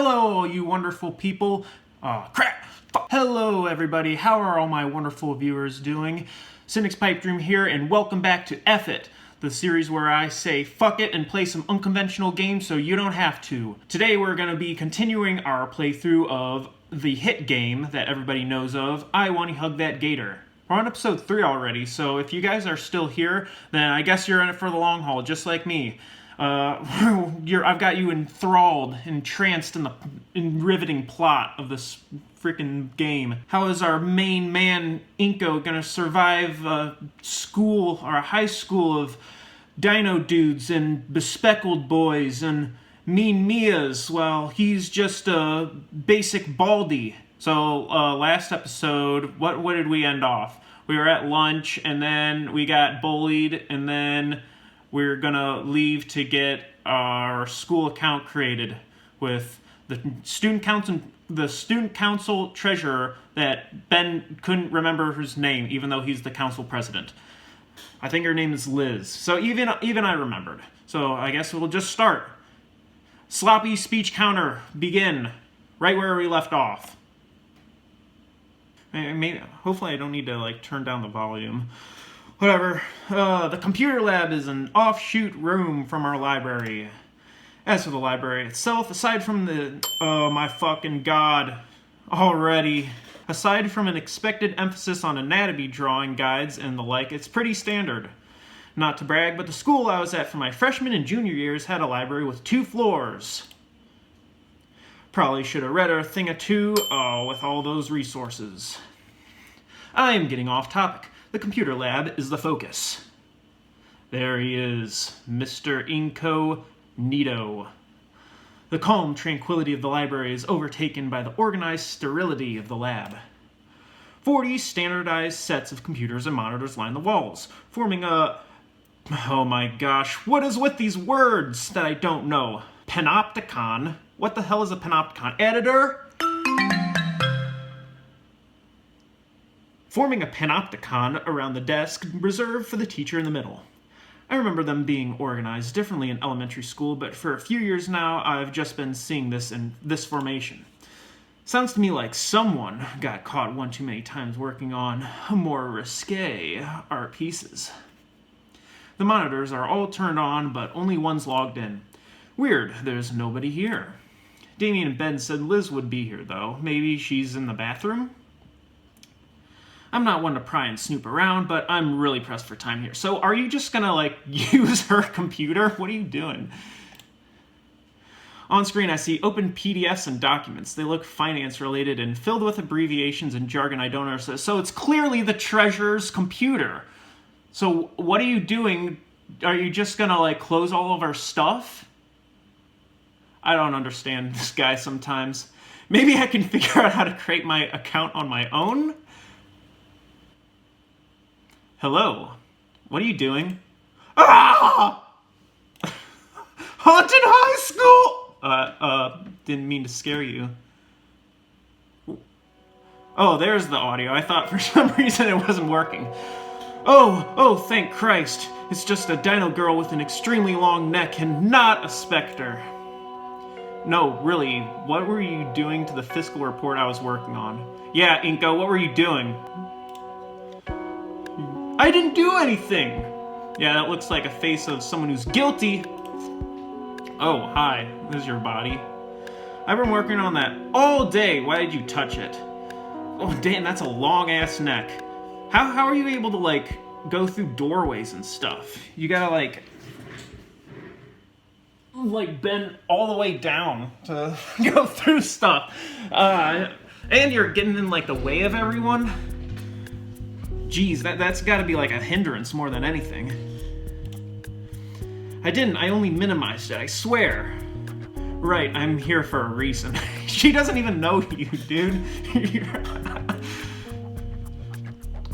Hello, you wonderful people. Crap! Hello, everybody. How are all my wonderful viewers doing? Cynic's Pipe Dream here, and welcome back to EFF IT, the series where I say fuck it and play some unconventional games so you don't have to. Today we're going to be continuing our playthrough of the hit game that everybody knows of, I Wani Hug That Gator. We're on episode 3 already, so if you guys are still here, then I guess you're in it for the long haul, just like me. I've got you enthralled, entranced in the riveting plot of this freaking game. How is our main man, Inko, gonna survive a school, or a high school of dino dudes and bespeckled boys and mean Mias while he's just a basic baldy? So, last episode, what did we end off? We were at lunch, and then we got bullied, and then we're gonna leave to get our school account created with the student council treasurer that Ben couldn't remember his name, even though he's the council president. I think her name is Liz. So even I remembered. So I guess we'll just start. Sloppy speech counter, begin. Right where we left off. Maybe, hopefully I don't need to turn down the volume. Whatever. The computer lab is an offshoot room from our library. As for the library itself, aside from the... oh my fucking god. Already. Aside from an expected emphasis on anatomy drawing guides and the like, it's pretty standard. Not to brag, but the school I was at for my freshman and junior years had a library with 2 floors. Probably should have read a thing or two, with all those resources. I am getting off topic. The computer lab is the focus. There he is, Mr. Incognito. The calm tranquility of the library is overtaken by the organized sterility of the lab. 40 standardized sets of computers and monitors line the walls, forming a... oh my gosh, what is with these words that I don't know? Panopticon? What the hell is a panopticon? Editor? Forming a panopticon around the desk reserved for the teacher in the middle. I remember them being organized differently in elementary school, but for a few years now, I've just been seeing this in this formation. Sounds to me like someone got caught one too many times working on more risque art pieces. The monitors are all turned on, but only one's logged in. Weird, there's nobody here. Damien and Ben said Liz would be here, though. Maybe she's in the bathroom? I'm not one to pry and snoop around, but I'm really pressed for time here. So are you just gonna, use her computer? What are you doing? On screen, I see open PDFs and documents. They look finance-related and filled with abbreviations and jargon I don't understand. So it's clearly the treasurer's computer. So what are you doing? Are you just gonna, close all of our stuff? I don't understand this guy sometimes. Maybe I can figure out how to create my account on my own? Hello. What are you doing? Ah! Haunted high school! Didn't mean to scare you. Oh, there's the audio. I thought for some reason it wasn't working. Oh, thank Christ. It's just a dino girl with an extremely long neck and not a specter. No, really, what were you doing to the fiscal report I was working on? Yeah, Inko, what were you doing? I didn't do anything! Yeah, that looks like a face of someone who's guilty. Oh, hi. This is your body. I've been working on that all day. Why did you touch it? Oh, damn, that's a long-ass neck. How are you able to, go through doorways and stuff? You gotta, bend all the way down to go through stuff. And you're getting in, the way of everyone? Jeez, that's gotta be a hindrance more than anything. I only minimized it, I swear. Right, I'm here for a reason. She doesn't even know you, dude.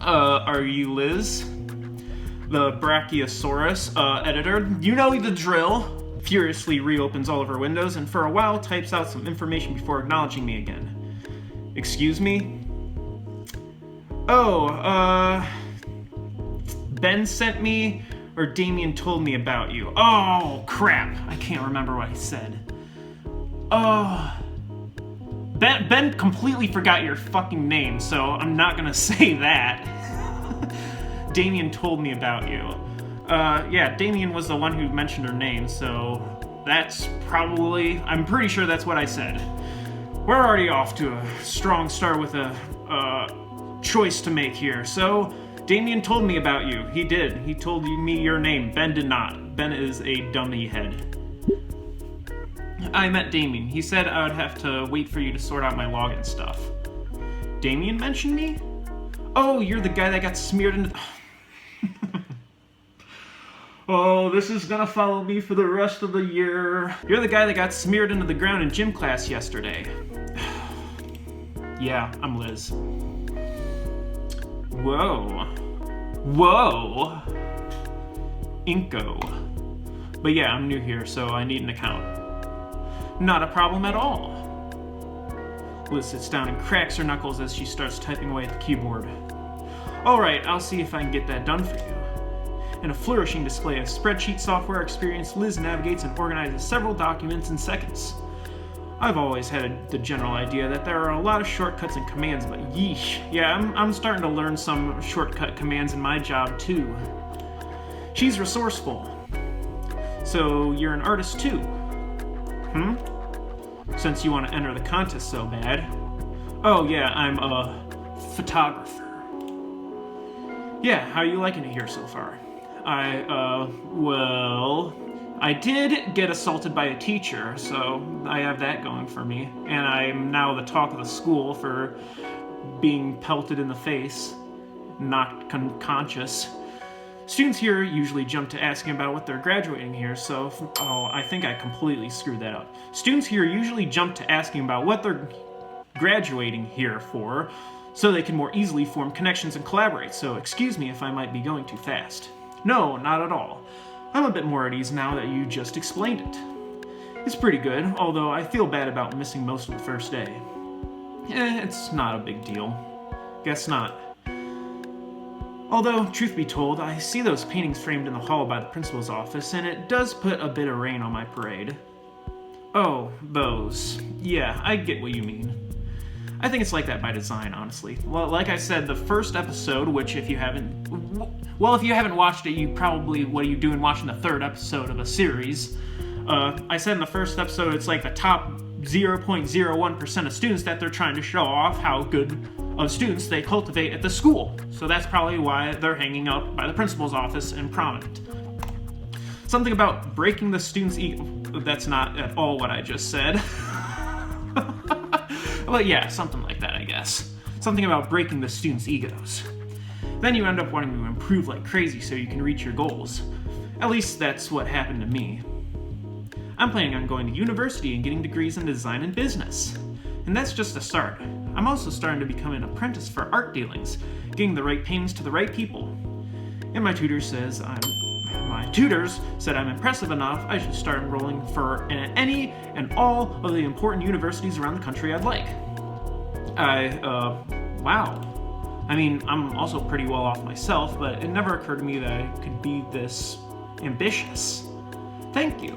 Are you Liz? The Brachiosaurus, editor. You know the drill. Furiously reopens all of her windows and for a while types out some information before acknowledging me again. Excuse me? Oh, Ben sent me, or Damien told me about you. Oh, crap. I can't remember what I said. Oh, Ben completely forgot your fucking name, so I'm not gonna say that. Damien told me about you. Yeah, Damien was the one who mentioned her name, so that's probably... I'm pretty sure that's what I said. We're already off to a strong start with a choice to make here, so... Damien told me about you. He did. He told me your name. Ben did not. Ben is a dummy head. I met Damien. He said I would have to wait for you to sort out my login stuff. Damien mentioned me? Oh, you're the guy that got smeared into... Oh, this is gonna follow me for the rest of the year. You're the guy that got smeared into the ground in gym class yesterday. Yeah, I'm Liz. Whoa. Whoa. Inko. But yeah, I'm new here, so I need an account. Not a problem at all. Liz sits down and cracks her knuckles as she starts typing away at the keyboard. Alright, I'll see if I can get that done for you. In a flourishing display of spreadsheet software experience, Liz navigates and organizes several documents in seconds. I've always had the general idea that there are a lot of shortcuts and commands, but yeesh. Yeah, I'm starting to learn some shortcut commands in my job too. She's resourceful. So you're an artist too? Since you want to enter the contest so bad. Oh yeah, I'm a photographer. Yeah, how are you liking it here so far? I did get assaulted by a teacher, so I have that going for me. And I'm now the talk of the school for being pelted in the face, not conscious. Students here usually jump to asking about what they're graduating here, so... Oh, I think I completely screwed that up. Students here usually jump to asking about what they're graduating here for, so they can more easily form connections and collaborate, so excuse me if I might be going too fast. No, not at all. I'm a bit more at ease now that you just explained it. It's pretty good, although I feel bad about missing most of the first day. It's not a big deal. Guess not. Although, truth be told, I see those paintings framed in the hall by the principal's office, and it does put a bit of rain on my parade. Oh, those. Yeah, I get what you mean. I think it's like that by design, honestly. Well, like I said, the first episode, which if you haven't watched it, you probably, what are you doing watching the third episode of a series? I said in the first episode, it's like the top 0.01% of students that they're trying to show off how good of students they cultivate at the school. So that's probably why they're hanging out by the principal's office and prominent. Something about breaking the students' ego. That's not at all what I just said. Well, yeah, something like that, I guess. Something about breaking the students' egos. Then you end up wanting to improve like crazy so you can reach your goals. At least that's what happened to me. I'm planning on going to university and getting degrees in design and business. And that's just a start. I'm also starting to become an apprentice for art dealings, getting the right paintings to the right people. And my tutors said I'm impressive enough I should start enrolling for any and all of the important universities around the country I'd like. Wow. I mean, I'm also pretty well off myself, but it never occurred to me that I could be this ambitious. Thank you.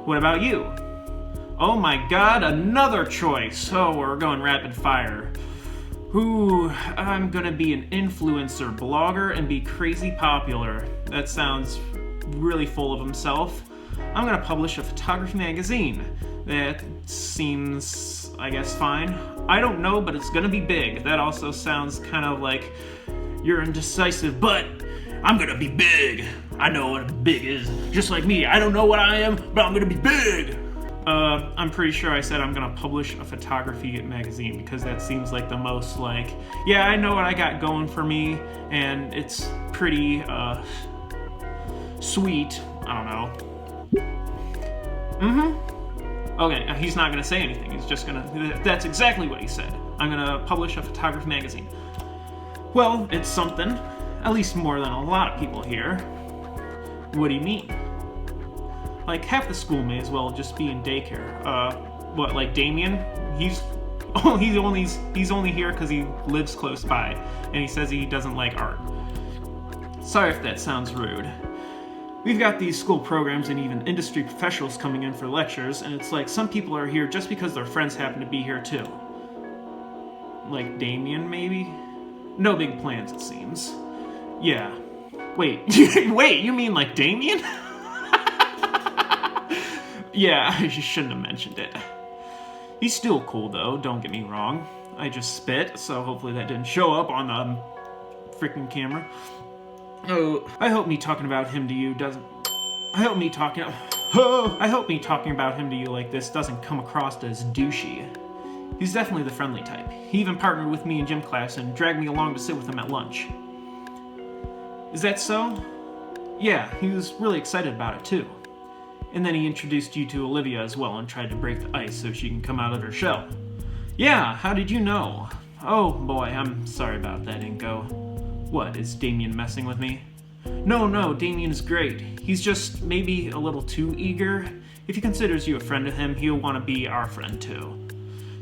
What about you? Oh my god, another choice! Oh, we're going rapid fire. Ooh, I'm gonna be an influencer blogger and be crazy popular. That sounds really full of himself. I'm gonna publish a photography magazine. That seems, I guess, fine. I don't know, but it's gonna be big. That also sounds kind of like you're indecisive, but I'm gonna be big. I know what big is. Just like me, I don't know what I am, but I'm gonna be big. I'm pretty sure I said I'm gonna publish a photography magazine because that seems like the most like, yeah, I know what I got going for me, and it's pretty, sweet. I don't know. Okay, he's not gonna say anything. He's just gonna, that's exactly what he said. I'm gonna publish a photography magazine. Well, it's something. At least more than a lot of people here. What do you mean? Like, half the school may as well just be in daycare. What, like Damien? He's only here because he lives close by, and he says he doesn't like art. Sorry if that sounds rude. We've got these school programs and even industry professionals coming in for lectures, and it's like some people are here just because their friends happen to be here too. like Damien, maybe? No big plans, it seems. Yeah. Wait, wait, you mean like Damien? Yeah, you shouldn't have mentioned it. He's still cool though, don't get me wrong. I just spit, so hopefully that didn't show up on the freaking camera. Oh, I hope me talking about him to you doesn't... I hope me talking about him to you like this doesn't come across as douchey. He's definitely the friendly type. He even partnered with me in gym class and dragged me along to sit with him at lunch. Is that so? Yeah, he was really excited about it too. And then he introduced you to Olivia as well and tried to break the ice so she can come out of her shell. Yeah, how did you know? Oh boy, I'm sorry about that, Inko. What, is Damien messing with me? No, Damien is great. He's just maybe a little too eager. If he considers you a friend to him, he'll want to be our friend too.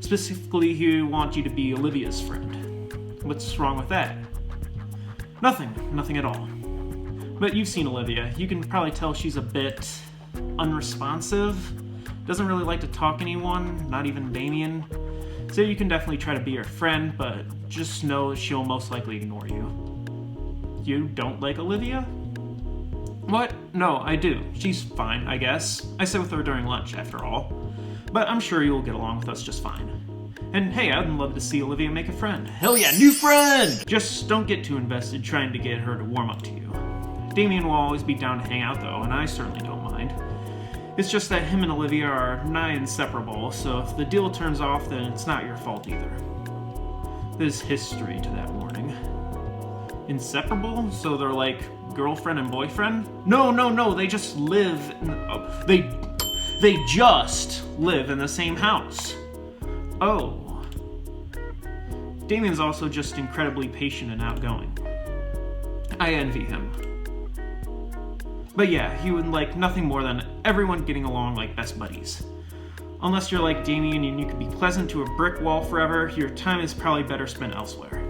Specifically, he'll want you to be Olivia's friend. What's wrong with that? Nothing at all. But you've seen Olivia. You can probably tell she's a bit unresponsive. Doesn't really like to talk to anyone, not even Damien. So you can definitely try to be her friend, but just know she'll most likely ignore you. You don't like Olivia? What? No, I do. She's fine, I guess. I sit with her during lunch, after all. But I'm sure you'll get along with us just fine. And hey, I'd love to see Olivia make a friend. Hell yeah, new friend! Just don't get too invested trying to get her to warm up to you. Damien will always be down to hang out though, and I certainly don't mind. It's just that him and Olivia are nigh inseparable, so if the deal turns off, then it's not your fault either. There's history to that morning. Inseparable? So they're like girlfriend and boyfriend? No, they just live in, they just live in the same house. Oh. Damien's also just incredibly patient and outgoing. I envy him. But yeah, he would like nothing more than everyone getting along like best buddies. Unless you're like Damien and you could be pleasant to a brick wall forever, your time is probably better spent elsewhere.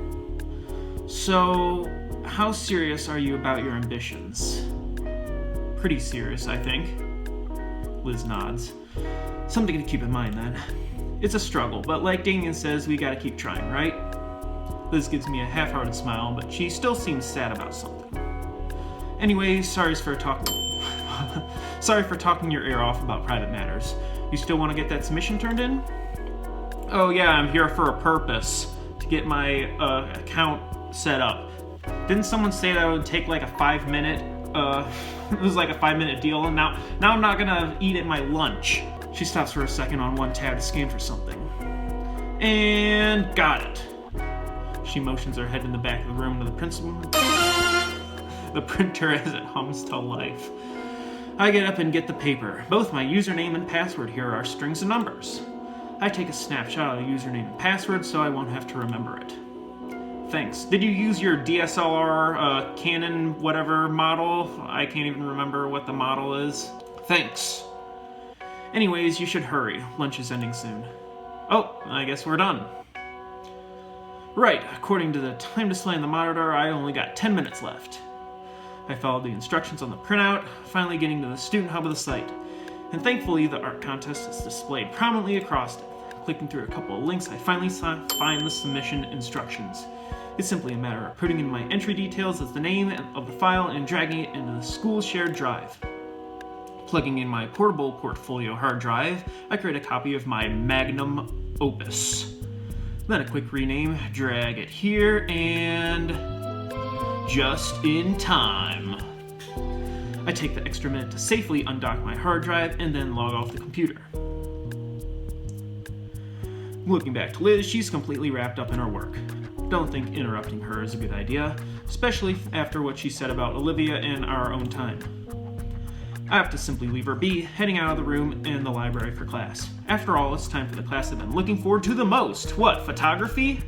So, how serious are you about your ambitions? Pretty serious, I think. Liz nods. Something to keep in mind then. It's a struggle, but like Damien says, we gotta keep trying, right? Liz gives me a half-hearted smile, but she still seems sad about something. Anyway, sorry for talking your ear off about private matters. You still want to get that submission turned in? Oh yeah, I'm here for a purpose. To get my account set up. Didn't someone say that it would take like a 5-minute, it was like a 5-minute deal, and now I'm not gonna eat at my lunch. She stops for a second on one tab to scan for something. And got it. She motions her head in the back of the room to the principal. The printer as it hums to life. I get up and get the paper. Both my username and password here are strings of numbers. I take a snapshot of the username and password so I won't have to remember it. Thanks. Did you use your DSLR Canon whatever model? I can't even remember what the model is. Thanks. Anyways, you should hurry. Lunch is ending soon. Oh, I guess we're done. Right, according to the time display on the monitor, I only got 10 minutes left. I followed the instructions on the printout, finally getting to the student hub of the site. And thankfully, the art contest is displayed prominently across it. Clicking through a couple of links, I finally find the submission instructions. It's simply a matter of putting in my entry details as the name of the file and dragging it into the school shared drive. Plugging in my portable portfolio hard drive, I create a copy of my magnum opus. Then a quick rename, drag it here, and just in time. I take the extra minute to safely undock my hard drive and then log off the computer. Looking back to Liz, she's completely wrapped up in her work. Don't think interrupting her is a good idea, especially after what she said about Olivia and our own time. I have to simply leave her be, heading out of the room and the library for class. After all, it's time for the class I've been looking forward to the most. What, photography?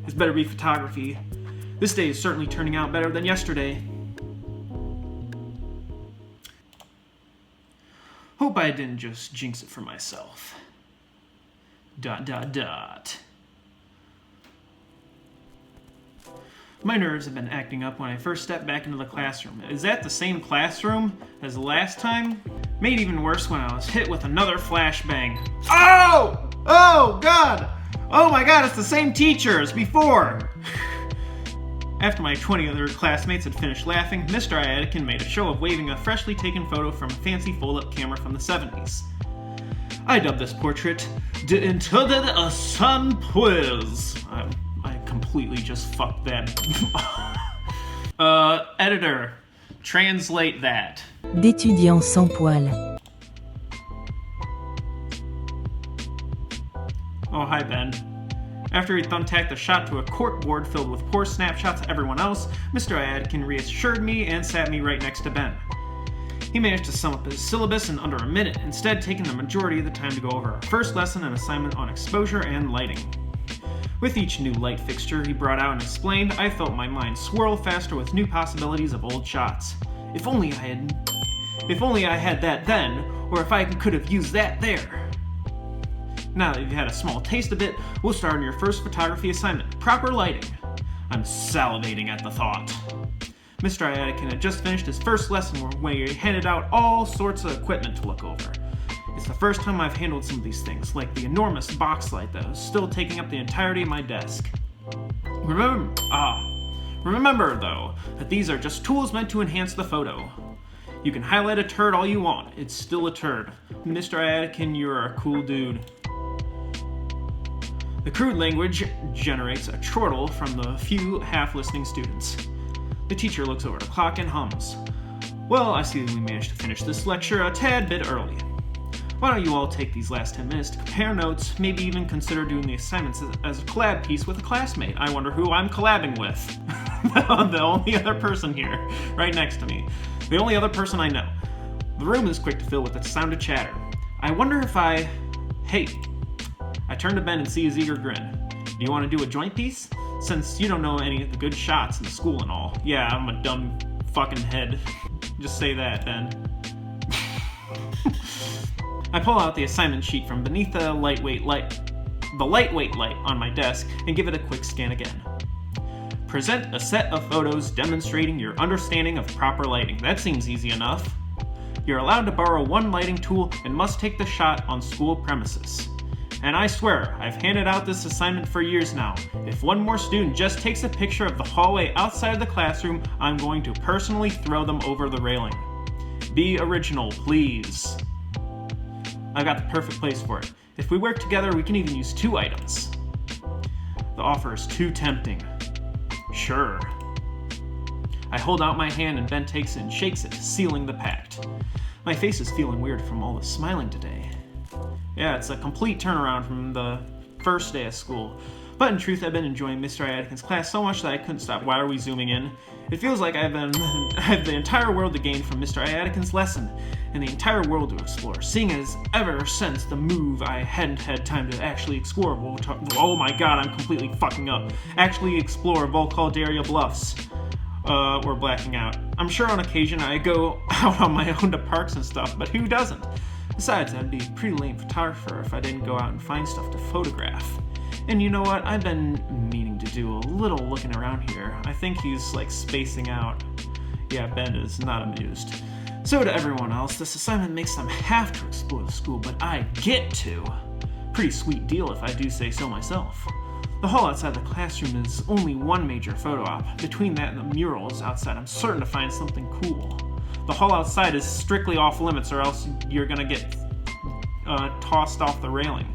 It better be photography. This day is certainly turning out better than yesterday. Hope I didn't just jinx it for myself. ... My nerves have been acting up when I first stepped back into the classroom. Is that the same classroom as the last time? Made even worse when I was hit with another flashbang. Oh! Oh, God! Oh my god, it's the same teacher as before! After my 20 other classmates had finished laughing, Mr. Iadican made a show of waving a freshly taken photo from a fancy fold-up camera from the 70s. I dubbed this portrait De Interdit a Sun Puez. I completely just fucked that. Editor, translate that. D'étudiants sans poils. Oh, hi, Ben. After he thumbtacked the shot to a corkboard filled with poor snapshots of everyone else, Mr. Iadican reassured me and sat me right next to Ben. He managed to sum up his syllabus in under a minute, instead taking the majority of the time to go over our first lesson and assignment on exposure and lighting. With each new light fixture he brought out and explained, I felt my mind swirl faster with new possibilities of old shots. If only I had that then, or if I could have used that there. Now that you've had a small taste of it, we'll start on your first photography assignment, proper lighting. I'm salivating at the thought. Mr. Iadican had just finished his first lesson where he handed out all sorts of equipment to look over. It's the first time I've handled some of these things, like the enormous box light that was still taking up the entirety of my desk. Remember though, that these are just tools meant to enhance the photo. You can highlight a turd all you want, it's still a turd. Mr. Iadican, you're a cool dude. The crude language generates a chortle from the few half-listening students. The teacher looks over the clock and hums. Well, I see that we managed to finish this lecture a tad bit early. Why don't you all take these last 10 minutes to compare notes, maybe even consider doing the assignments as a collab piece with a classmate. I wonder who I'm collabing with. The only other person here, right next to me. The only other person I know. The room is quick to fill with the sound of chatter. I wonder if Hey, I turn to Ben and see his eager grin. Do you want to do a joint piece? Since you don't know any of the good shots in the school and all. Yeah, I'm a dumb fucking head. Just say that, Ben. I pull out the assignment sheet from beneath the lightweight light on my desk and give it a quick scan again. Present a set of photos demonstrating your understanding of proper lighting. That seems easy enough. You're allowed to borrow one lighting tool and must take the shot on school premises. And I swear, I've handed out this assignment for years now. If one more student just takes a picture of the hallway outside of the classroom, I'm going to personally throw them over the railing. Be original, please. I got the perfect place for it. If we work together, we can even use 2 items. The offer is too tempting. Sure. I hold out my hand and Ben takes it and shakes it, sealing the pact. My face is feeling weird from all the smiling today. Yeah, it's a complete turnaround from the first day of school. But in truth, I've been enjoying Mr. Iadican's class so much that I couldn't stop. Why are we zooming in? It feels like I have the entire world to gain from Mr. Iadican's lesson, and the entire world to explore, seeing as ever since the move I hadn't had time to actually explore oh my god, I'm completely fucking up. Actually explore Volcaldaria Bluffs. Or blacking out. I'm sure on occasion I go out on my own to parks and stuff, but who doesn't? Besides, I'd be a pretty lame photographer if I didn't go out and find stuff to photograph. And you know what? I've been meaning to do a little looking around here. I think he's like spacing out. Yeah, Ben is not amused. So to everyone else, this assignment makes them have to explore the school, but I get to. Pretty sweet deal if I do say so myself. The hall outside the classroom is only one major photo op. Between that and the murals outside, I'm certain to find something cool. The hall outside is strictly off limits or else you're gonna get tossed off the railing.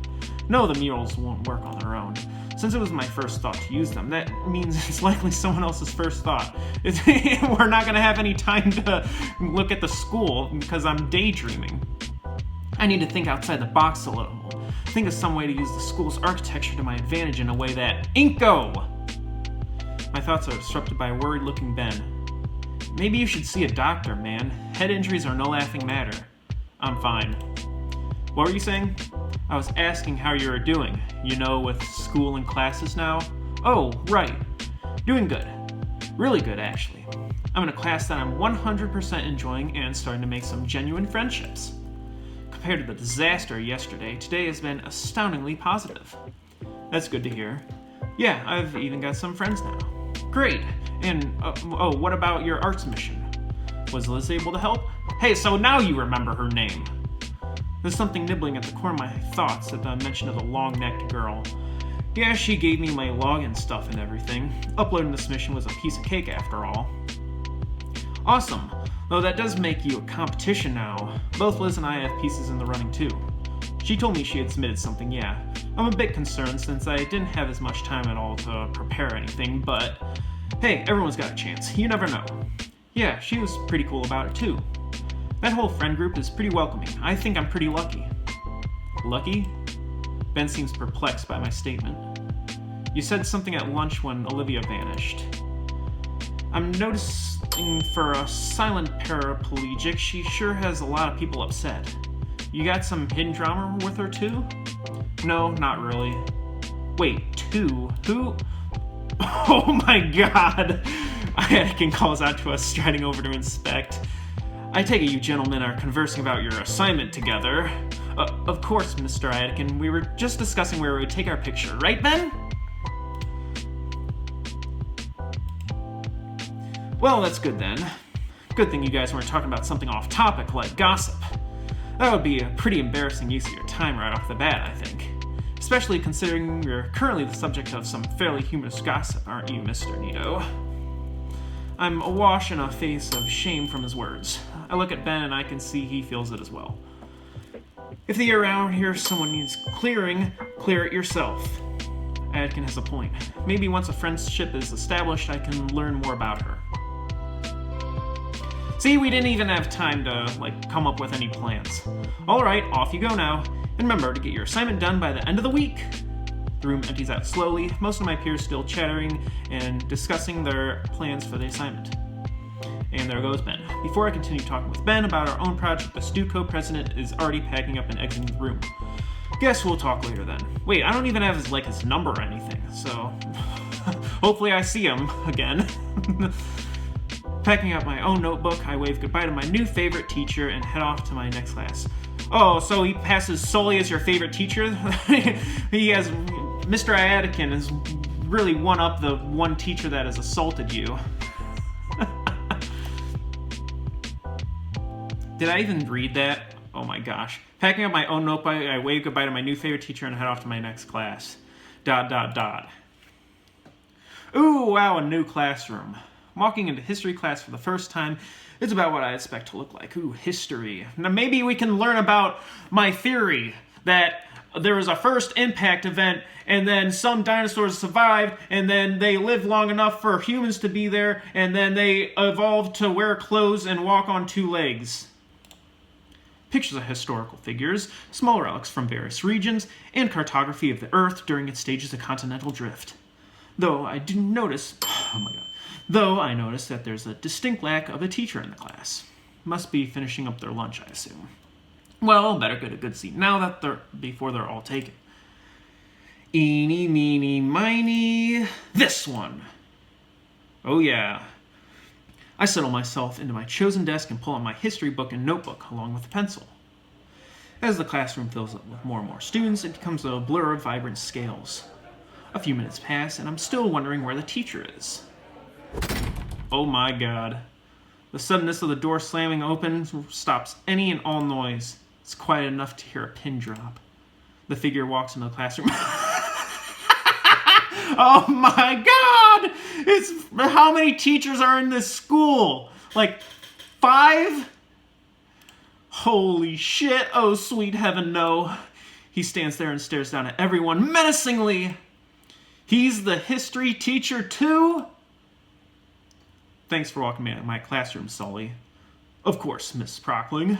No, the murals won't work on their own. Since it was my first thought to use them, that means it's likely someone else's first thought. We're not gonna have any time to look at the school because I'm daydreaming. I need to think outside the box a little. Think of some way to use the school's architecture to my advantage in a way that... Inko! My thoughts are disrupted by a worried-looking Ben. Maybe you should see a doctor, man. Head injuries are no laughing matter. I'm fine. What were you saying? I was asking how you were doing. You know, with school and classes now? Oh, right. Doing good. Really good, actually. I'm in a class that I'm 100% enjoying and starting to make some genuine friendships. Compared to the disaster yesterday, today has been astoundingly positive. That's good to hear. Yeah, I've even got some friends now. Great. And, what about your arts mission? Was Liz able to help? Hey, so now you remember her name. There's something nibbling at the core of my thoughts at the mention of the long-necked girl. Yeah, she gave me my login stuff and everything. Uploading the submission was a piece of cake after all. Awesome. Though that does make you a competition now. Both Liz and I have pieces in the running too. She told me she had submitted something, yeah. I'm a bit concerned since I didn't have as much time at all to prepare anything, but hey, everyone's got a chance. You never know. Yeah, she was pretty cool about it too. That whole friend group is pretty welcoming. I think I'm pretty lucky. Lucky? Ben seems perplexed by my statement. You said something at lunch when Olivia vanished. I'm noticing for a silent paraplegic, she sure has a lot of people upset. You got some hidden drama with her too? No, not really. Wait, two? Who? Oh my god! Anakin calls out to us, striding over to inspect. I take it you gentlemen are conversing about your assignment together. Of course, Mr. Anakin. We were just discussing where we would take our picture, right, Ben? Well, that's good then. Good thing you guys weren't talking about something off topic like gossip. That would be a pretty embarrassing use of your time right off the bat, I think. Especially considering you're currently the subject of some fairly humorous gossip, aren't you, Mr. Nito? I'm awash in a face of shame from his words. I look at Ben and I can see he feels it as well. If the air around here someone needs clearing, clear it yourself. Adkin has a point. Maybe once a friendship is established, I can learn more about her. See, we didn't even have time to, come up with any plans. Alright, off you go now. And remember to get your assignment done by the end of the week. The room empties out slowly, most of my peers still chattering and discussing their plans for the assignment. And there goes Ben. Before I continue talking with Ben about our own project, the Stuco president is already packing up and exiting the room. Guess we'll talk later then. Wait, I don't even have his number or anything, so hopefully I see him again. Packing up my own notebook, I wave goodbye to my new favorite teacher and head off to my next class. Oh, so he passes solely as your favorite teacher? He has... Mr. Iadican has really one-up the one teacher that has assaulted you. Did I even read that? Oh my gosh. Packing up my own notebook, I wave goodbye to my new favorite teacher and head off to my next class. ... Ooh, wow, a new classroom. Walking into history class for the first time is about what I expect to look like. Ooh, history. Now maybe we can learn about my theory that there was a first impact event and then some dinosaurs survived and then they lived long enough for humans to be there and then they evolved to wear clothes and walk on two legs. Pictures of historical figures, small relics from various regions, and cartography of the Earth during its stages of continental drift. Though I notice that there's a distinct lack of a teacher in the class. Must be finishing up their lunch, I assume. Well, better get a good seat now before they're all taken. Eeny, meeny, miny, this one. Oh yeah. I settle myself into my chosen desk and pull out my history book and notebook along with a pencil. As the classroom fills up with more and more students, it becomes a blur of vibrant scales. A few minutes pass, and I'm still wondering where the teacher is. Oh my god. The suddenness of the door slamming open stops any and all noise. It's quiet enough to hear a pin drop. The figure walks into the classroom. Oh my god! How many teachers are in this school? 5? Holy shit, oh sweet heaven, no. He stands there and stares down at everyone menacingly. He's the history teacher too? Thanks for walking me out of my classroom, Sully. Of course, Miss Prockling.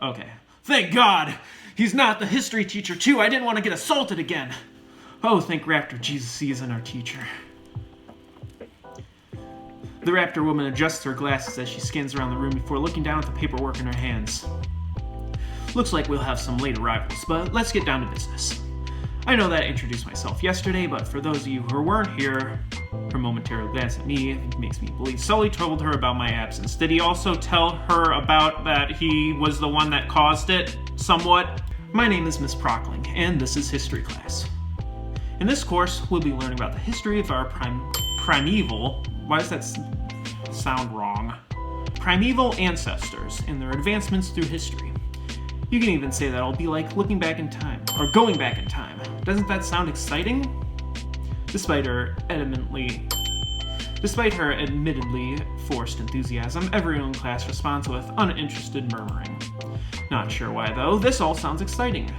Okay. Thank God! He's not the history teacher too! I didn't want to get assaulted again! Oh, thank Raptor Jesus he isn't our teacher. The Raptor woman adjusts her glasses as she scans around the room before looking down at the paperwork in her hands. Looks like we'll have some late arrivals, but let's get down to business. I know that I introduced myself yesterday, but for those of you who weren't here, her momentary glance at me makes me believe Sully told her about my absence. Did he also tell her about that he was the one that caused it, somewhat? My name is Miss Prockling, and this is history class. In this course, we'll be learning about the history of our primeval... Why does that sound wrong? Primeval ancestors and their advancements through history. You can even say that I'll be like looking back in time, or going back in time. Doesn't that sound exciting? Despite her admittedly forced enthusiasm, everyone in class responds with uninterested murmuring. Not sure why though, this all sounds exciting.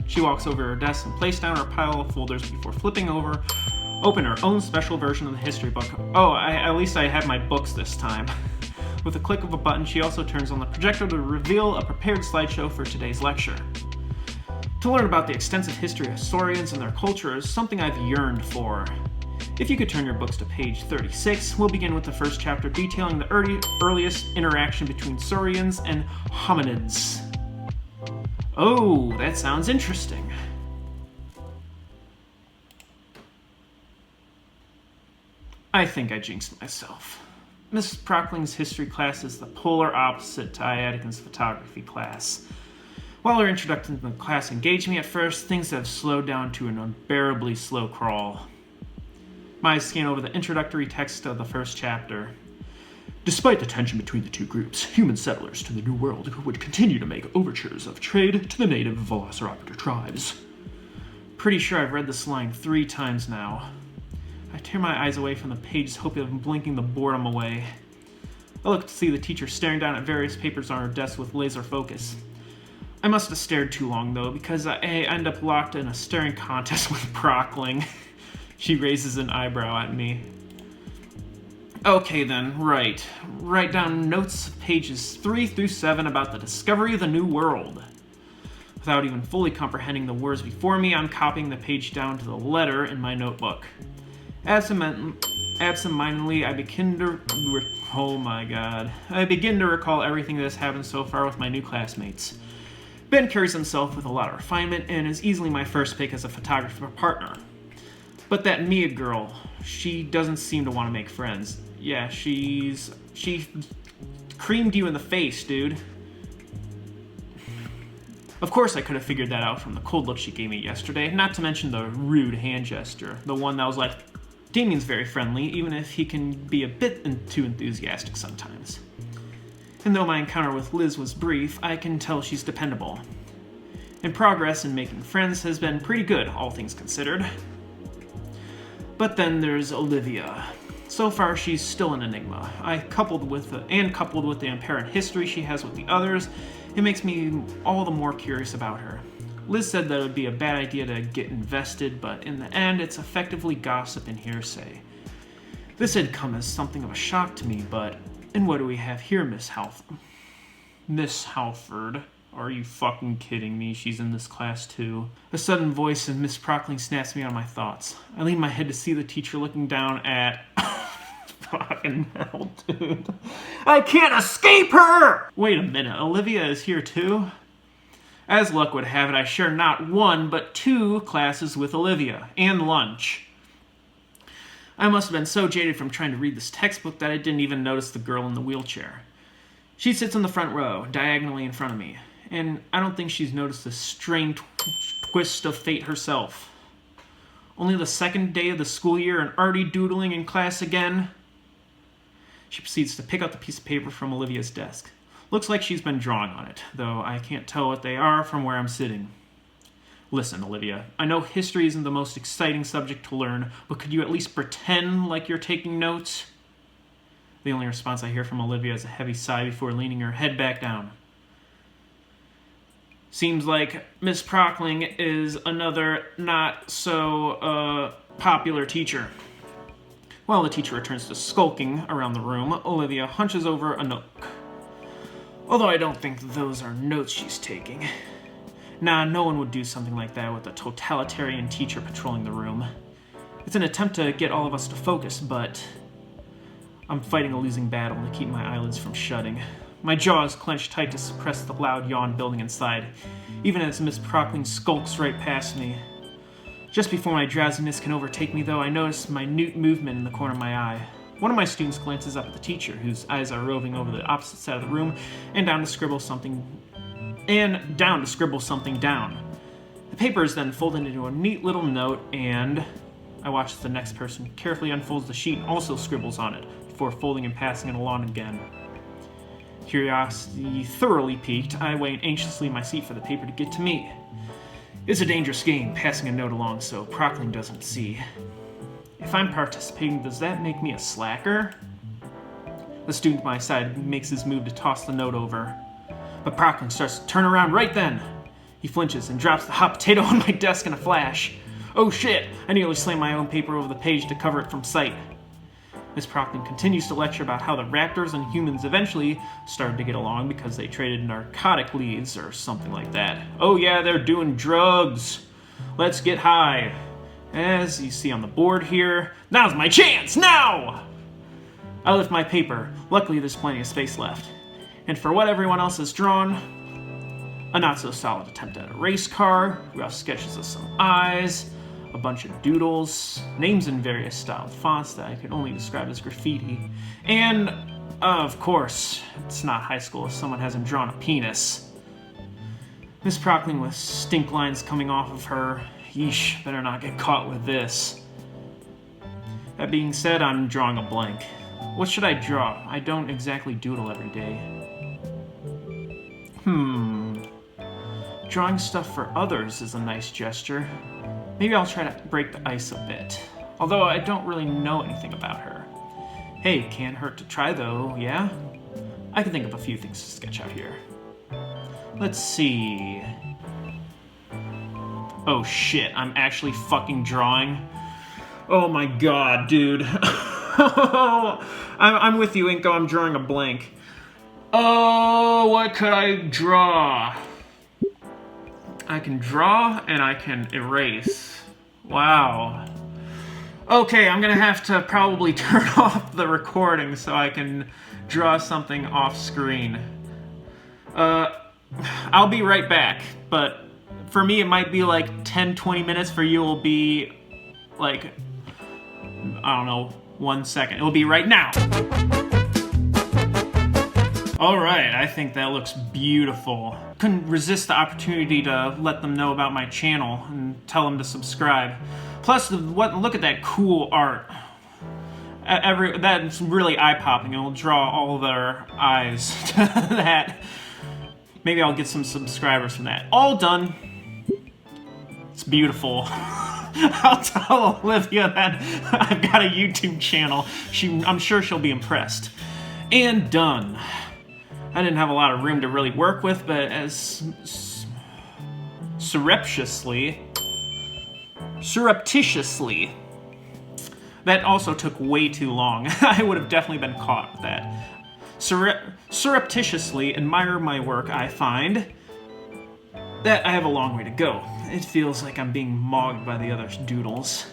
She walks over to her desk and places down her pile of folders before flipping open her own special version of the history book. Oh, at least I have my books this time. With a click of a button, she also turns on the projector to reveal a prepared slideshow for today's lecture. To learn about the extensive history of saurians and their culture is something I've yearned for. If you could turn your books to page 36, we'll begin with the first chapter detailing the earliest interaction between saurians and hominids. Oh, that sounds interesting. I think I jinxed myself. Miss Prockling's history class is the polar opposite to Iadigan's photography class. While her introduction to the class engaged me at first, things have slowed down to an unbearably slow crawl. My eyes scan over the introductory text of the first chapter. Despite the tension between the two groups, human settlers to the New World would continue to make overtures of trade to the native Velociraptor tribes. Pretty sure I've read this line 3 times now. I tear my eyes away from the pages, hoping of blinking the boredom away. I look to see the teacher staring down at various papers on her desk with laser focus. I must have stared too long, though, because I end up locked in a staring contest with Prockling. She raises an eyebrow at me. Okay then, right. Write down notes of pages 3 through 7 about the discovery of the New World. Without even fully comprehending the words before me, I'm copying the page down to the letter in my notebook. Absent-mindedly, I begin to recall everything that has happened so far with my new classmates. Ben carries himself with a lot of refinement and is easily my first pick as a photographer partner. But that Mia girl, she doesn't seem to want to make friends. Yeah, she creamed you in the face, dude. Of course I could have figured that out from the cold look she gave me yesterday, not to mention the rude hand gesture, the one that was like, Damien's very friendly, even if he can be a bit too enthusiastic sometimes. And though my encounter with Liz was brief, I can tell she's dependable. And progress in making friends has been pretty good, all things considered. But then there's Olivia. So far, she's still an enigma. Coupled with the apparent history she has with the others, it makes me all the more curious about her. Liz said that it would be a bad idea to get invested, but in the end, it's effectively gossip and hearsay. This had come as something of a shock to me, but... And what do we have here, Miss Halford? Miss Halford? Are you fucking kidding me? She's in this class too. A sudden voice of Miss Prockling snaps me out of my thoughts. I lean my head to see the teacher looking down at... Fucking hell, dude. I can't escape her! Wait a minute, Olivia is here too? As luck would have it, I share not 1, but 2 classes with Olivia, and lunch. I must have been so jaded from trying to read this textbook that I didn't even notice the girl in the wheelchair. She sits in the front row, diagonally in front of me, and I don't think she's noticed the strange twist of fate herself. Only the second day of the school year and already doodling in class again? She proceeds to pick up the piece of paper from Olivia's desk. Looks like she's been drawing on it, though I can't tell what they are from where I'm sitting. Listen, Olivia, I know history isn't the most exciting subject to learn, but could you at least pretend like you're taking notes? The only response I hear from Olivia is a heavy sigh before leaning her head back down. Seems like Miss Prockling is another not-so-popular teacher. While the teacher returns to skulking around the room, Olivia hunches over a notebook. Although I don't think those are notes she's taking. Nah, no one would do something like that with a totalitarian teacher patrolling the room. It's an attempt to get all of us to focus, but I'm fighting a losing battle to keep my eyelids from shutting. My jaw is clenched tight to suppress the loud yawn building inside, even as Miss Prockling skulks right past me. Just before my drowsiness can overtake me, though, I notice my minute movement in the corner of my eye. One of my students glances up at the teacher, whose eyes are roving over the opposite side of the room and down to scribble something down. The paper is then folded into a neat little note, and I watch as the next person carefully unfolds the sheet and also scribbles on it, before folding and passing it along again. Curiosity thoroughly piqued, I wait anxiously in my seat for the paper to get to me. It's a dangerous game, passing a note along so Prockling doesn't see. If I'm participating, does that make me a slacker? The student by my side makes his move to toss the note over. But Prockling starts to turn around right then. He flinches and drops the hot potato on my desk in a flash. Oh shit! I nearly slammed my own paper over the page to cover it from sight. Miss Prockling continues to lecture about how the raptors and humans eventually started to get along because they traded narcotic leads or something like that. Oh yeah, they're doing drugs! Let's get high. As you see on the board here, now's my chance! Now! I lift my paper. Luckily, there's plenty of space left. And for what everyone else has drawn, a not-so-solid attempt at a race car, rough sketches of some eyes, a bunch of doodles, names in various styled fonts that I could only describe as graffiti, and, of course, it's not high school if someone hasn't drawn a penis. Miss Prockling with stink lines coming off of her. Yeesh, better not get caught with this. That being said, I'm drawing a blank. What should I draw? I don't exactly doodle every day. Drawing stuff for others is a nice gesture. Maybe I'll try to break the ice a bit. Although I don't really know anything about her. Hey, can't hurt to try though, yeah? I can think of a few things to sketch out here. Let's see. Oh shit, I'm actually fucking drawing. Oh my god, dude. I'm with you, Inko, I'm drawing a blank. Oh, what could I draw? I can draw and I can erase. Wow. Okay, I'm gonna have to probably turn off the recording so I can draw something off screen. I'll be right back, but for me it might be like 10-20 minutes. For you it'll be like, I don't know, 1 second. It'll be right now. Alright, I think that looks beautiful. Couldn't resist the opportunity to let them know about my channel and tell them to subscribe. Plus, look at that cool art. That's really eye-popping. It'll draw all their eyes to that. Maybe I'll get some subscribers from that. All done. It's beautiful. I'll tell Olivia that I've got a YouTube channel. I'm sure she'll be impressed. And done. I didn't have a lot of room to really work with, but as surreptitiously, that also took way too long. I would have definitely been caught with that. Surreptitiously admire my work, I find that I have a long way to go. It feels like I'm being mogged by the other doodles.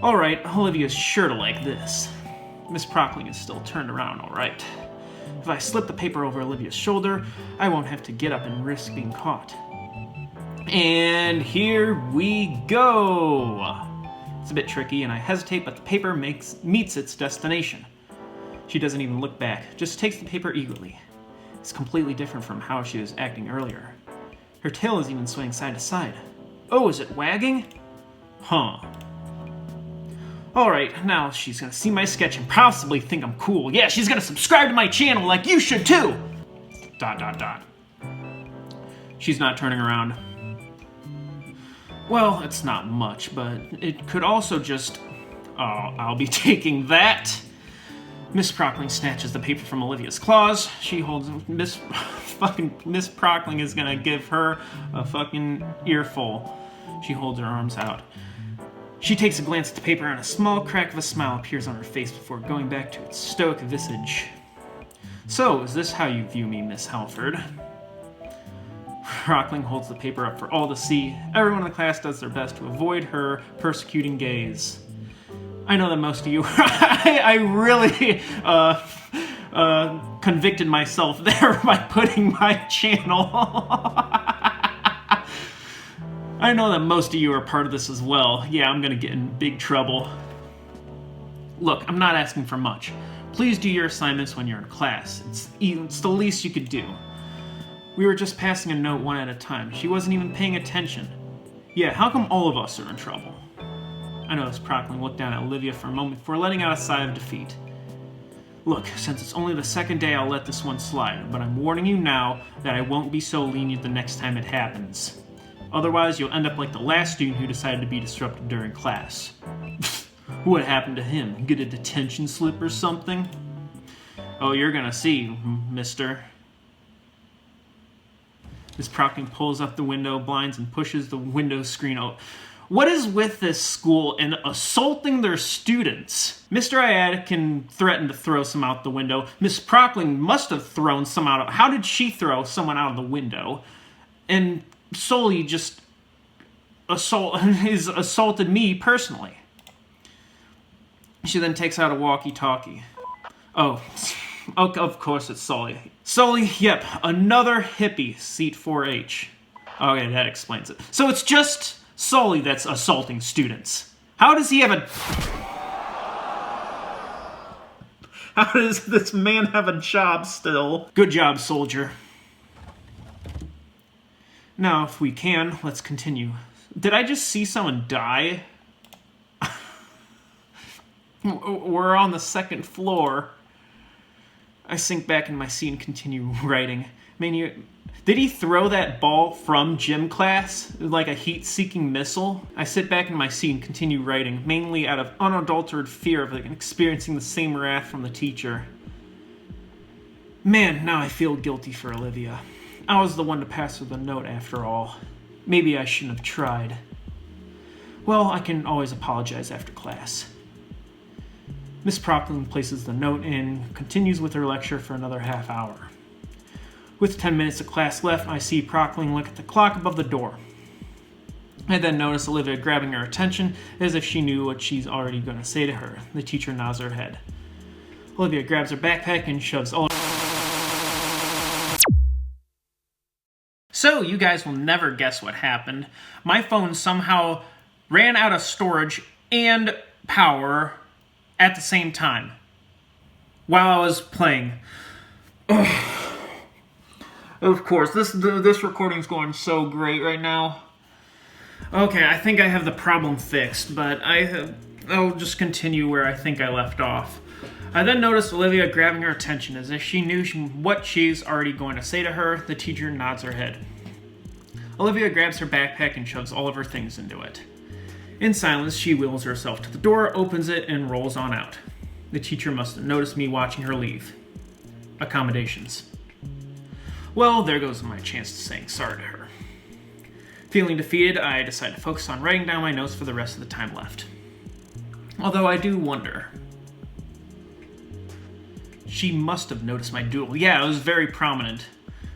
Alright, Olivia's sure to like this. Miss Prockling is still turned around alright. If I slip the paper over Olivia's shoulder, I won't have to get up and risk being caught. And here we go! It's a bit tricky and I hesitate, but the paper meets its destination. She doesn't even look back, just takes the paper eagerly. It's completely different from how she was acting earlier. Her tail is even swaying side to side. Oh, is it wagging? Huh. Alright, now she's gonna see my sketch and possibly think I'm cool. Yeah, she's gonna subscribe to my channel like you should too! ... She's not turning around. Well, it's not much, but it could also just... Oh, I'll be taking that! Miss Prockling snatches the paper from Olivia's claws. She holds... Miss Prockling is gonna give her a fucking earful. She holds her arms out. She takes a glance at the paper and a small crack of a smile appears on her face before going back to its stoic visage. So, is this how you view me, Miss Halford? Prockling holds the paper up for all to see. Everyone in the class does their best to avoid her persecuting gaze. I know that most of you... I really convicted myself there by putting my channel... I know that most of you are part of this as well. Yeah, I'm gonna get in big trouble. Look, I'm not asking for much. Please do your assignments when you're in class. It's the least you could do. We were just passing a note one at a time. She wasn't even paying attention. Yeah, how come all of us are in trouble? I noticed Prockling looked down at Olivia for a moment before letting out a sigh of defeat. Look, since it's only the second day, I'll let this one slide, but I'm warning you now that I won't be so lenient the next time it happens. Otherwise, you'll end up like the last student who decided to be disruptive during class. What happened to him? Get a detention slip or something? Oh, you're gonna see, mister. Miss Procting pulls up the window blinds and pushes the window screen out. What is with this school and assaulting their students? Mr. Iadican threatened to throw some out the window. Miss Procting must have thrown some out. How did she throw someone out of the window? And Sully just assaulted me personally. She then takes out a walkie-talkie. Oh, of course it's Sully. Sully, yep, another hippie, seat 4H. Okay, that explains it. So it's just Sully that's assaulting students. How does this man have a job still? Good job, soldier. Now, if we can, let's continue. Did I just see someone die? We're on the second floor. I sink back in my seat and continue writing. Did he throw that ball from gym class like a heat-seeking missile? I sit back in my seat and continue writing, mainly out of unadulterated fear of experiencing the same wrath from the teacher. Man, now I feel guilty for Olivia. I was the one to pass her the note after all. Maybe I shouldn't have tried. Well, I can always apologize after class. Miss Procting places the note and continues with her lecture for another half hour. With 10 minutes of class left, I see Procting look at the clock above the door. I then notice Olivia grabbing her attention as if she knew what she's already going to say to her. The teacher nods her head. Olivia grabs her backpack and shoves all. So, you guys will never guess what happened. My phone somehow ran out of storage and power at the same time while I was playing. Of course, this recording's going so great right now. Okay, I think I have the problem fixed, but I'll just continue where I think I left off. I then noticed Olivia grabbing her attention as if she knew what she's already going to say to her. The teacher nods her head. Olivia grabs her backpack and shoves all of her things into it. In silence, she wheels herself to the door, opens it, and rolls on out. The teacher must have noticed me watching her leave. Accommodations. Well, there goes my chance to saying sorry to her. Feeling defeated, I decide to focus on writing down my notes for the rest of the time left. Although I do wonder. She must have noticed my doodle. Yeah, it was very prominent.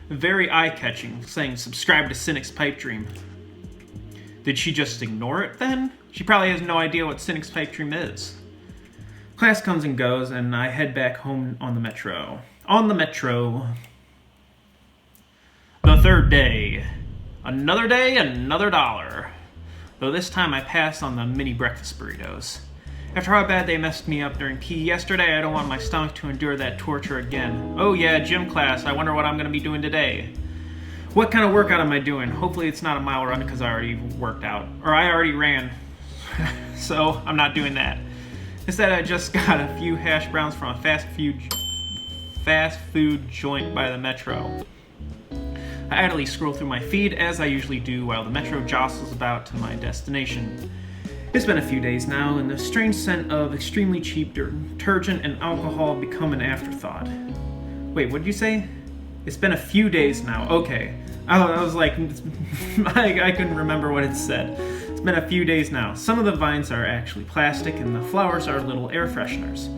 Very eye-catching, saying subscribe to Cynic's Pipe Dream. Did she just ignore it then? She probably has no idea what Cynic's Pipe Dream is. Class comes and goes, and I head back home on the metro. On the metro. The third day. Another day, another $1. Though this time I pass on the mini breakfast burritos. After how bad they messed me up during PE yesterday, I don't want my stomach to endure that torture again. Oh yeah, gym class. I wonder what I'm going to be doing today. What kind of workout am I doing? Hopefully it's not a mile run because I already worked out. Or I already ran. So I'm not doing that. Instead, I just got a few hash browns from a fast food joint by the metro. I idly scroll through my feed as I usually do while the metro jostles about to my destination. It's been a few days now, and the strange scent of extremely cheap detergent and alcohol have become an afterthought. Wait, what did you say? It's been a few days now. Okay. I was like, I couldn't remember what it said. It's been a few days now. Some of the vines are actually plastic, and the flowers are little air fresheners.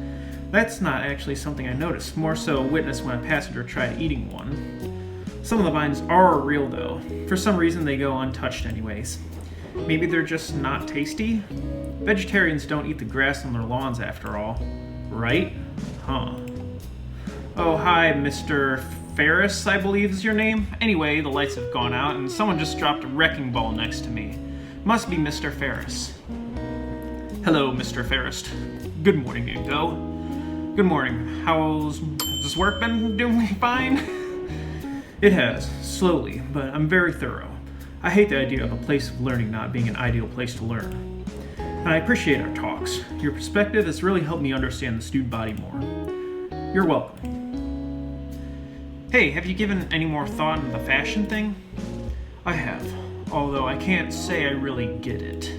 That's not actually something I noticed, more so witnessed when a passenger tried eating one. Some of the vines are real though. For some reason they go untouched anyways. Maybe they're just not tasty? Vegetarians don't eat the grass on their lawns after all. Right? Huh. Oh, hi, Mr. Ferris, I believe is your name. Anyway, the lights have gone out and someone just dropped a wrecking ball next to me. Must be Mr. Ferris. Hello, Mr. Ferris. Good morning, Ingo. Good morning. Has this work been doing fine? It has, slowly, but I'm very thorough. I hate the idea of a place of learning not being an ideal place to learn. And I appreciate our talks. Your perspective has really helped me understand the student body more. You're welcome. Hey, have you given any more thought into the fashion thing? I have, although I can't say I really get it.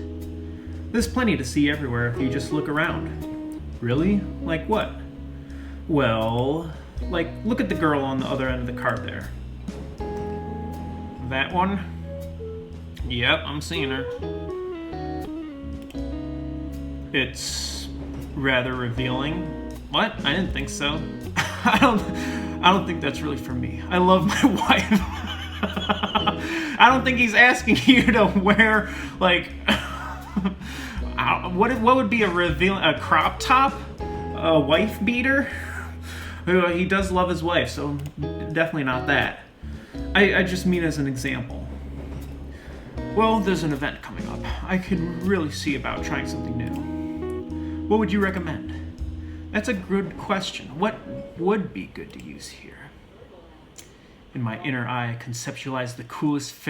There's plenty to see everywhere if you just look around. Really? Like what? Well, like, look at the girl on the other end of the cart there. That one? Yep, I'm seeing her. It's rather revealing. What? I didn't think so. I don't think that's really for me. I love my wife. I don't think he's asking you to wear, like, what would be a crop top? A wife beater? He does love his wife, so definitely not that. I just mean as an example. Well, there's an event coming up. I could really see about trying something new. What would you recommend? That's a good question. What would be good to use here? In my inner eye, I conceptualize the coolest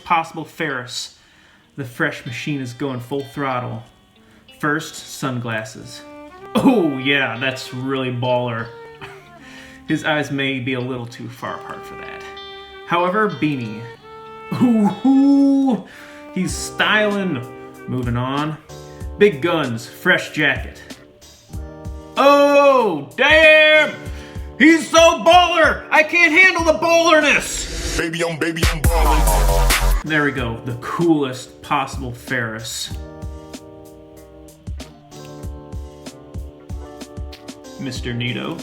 possible Ferris. The fresh machine is going full throttle. First, sunglasses. Oh yeah, that's really baller. His eyes may be a little too far apart for that. However, beanie. Ooh, he's styling. Moving on. Big guns, fresh jacket. Oh, damn! He's so baller! I can't handle the ballerness! Baby, I'm ballin'. There we go, the coolest possible Ferris. Mr. Nito.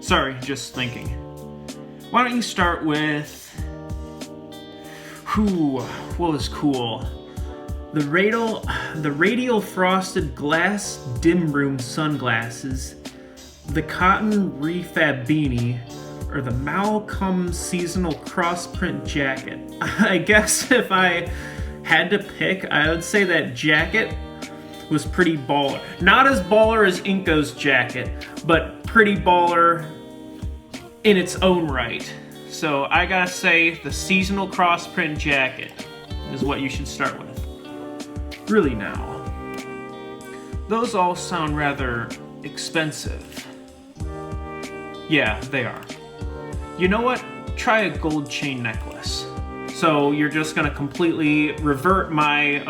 Sorry, just thinking. Why don't you start with... what was cool? The radial frosted glass dim room sunglasses, the cotton refab beanie, or the Malcolm seasonal cross print jacket. I guess if I had to pick, I would say that jacket was pretty baller. Not as baller as Inko's jacket, but pretty baller in its own right. So I gotta say the seasonal cross print jacket is what you should start with. Really now. Those all sound rather expensive. Yeah, they are. You know what? Try a gold chain necklace. So you're just gonna completely revert my,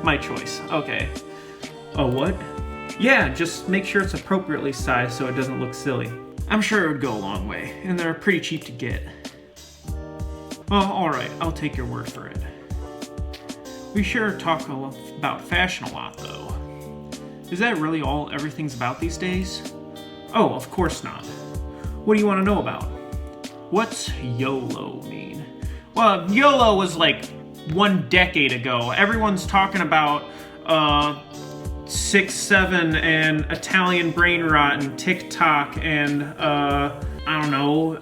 my choice. Okay. Oh, what? Yeah, just make sure it's appropriately sized so it doesn't look silly. I'm sure it would go a long way, and they're pretty cheap to get. Well, alright, I'll take your word for it. We sure talk about fashion a lot, though. Is that really all everything's about these days? Oh, of course not. What do you want to know about? What's YOLO mean? Well, YOLO was like 1 decade ago. Everyone's talking about 6'7" and Italian brain rot and TikTok and I don't know,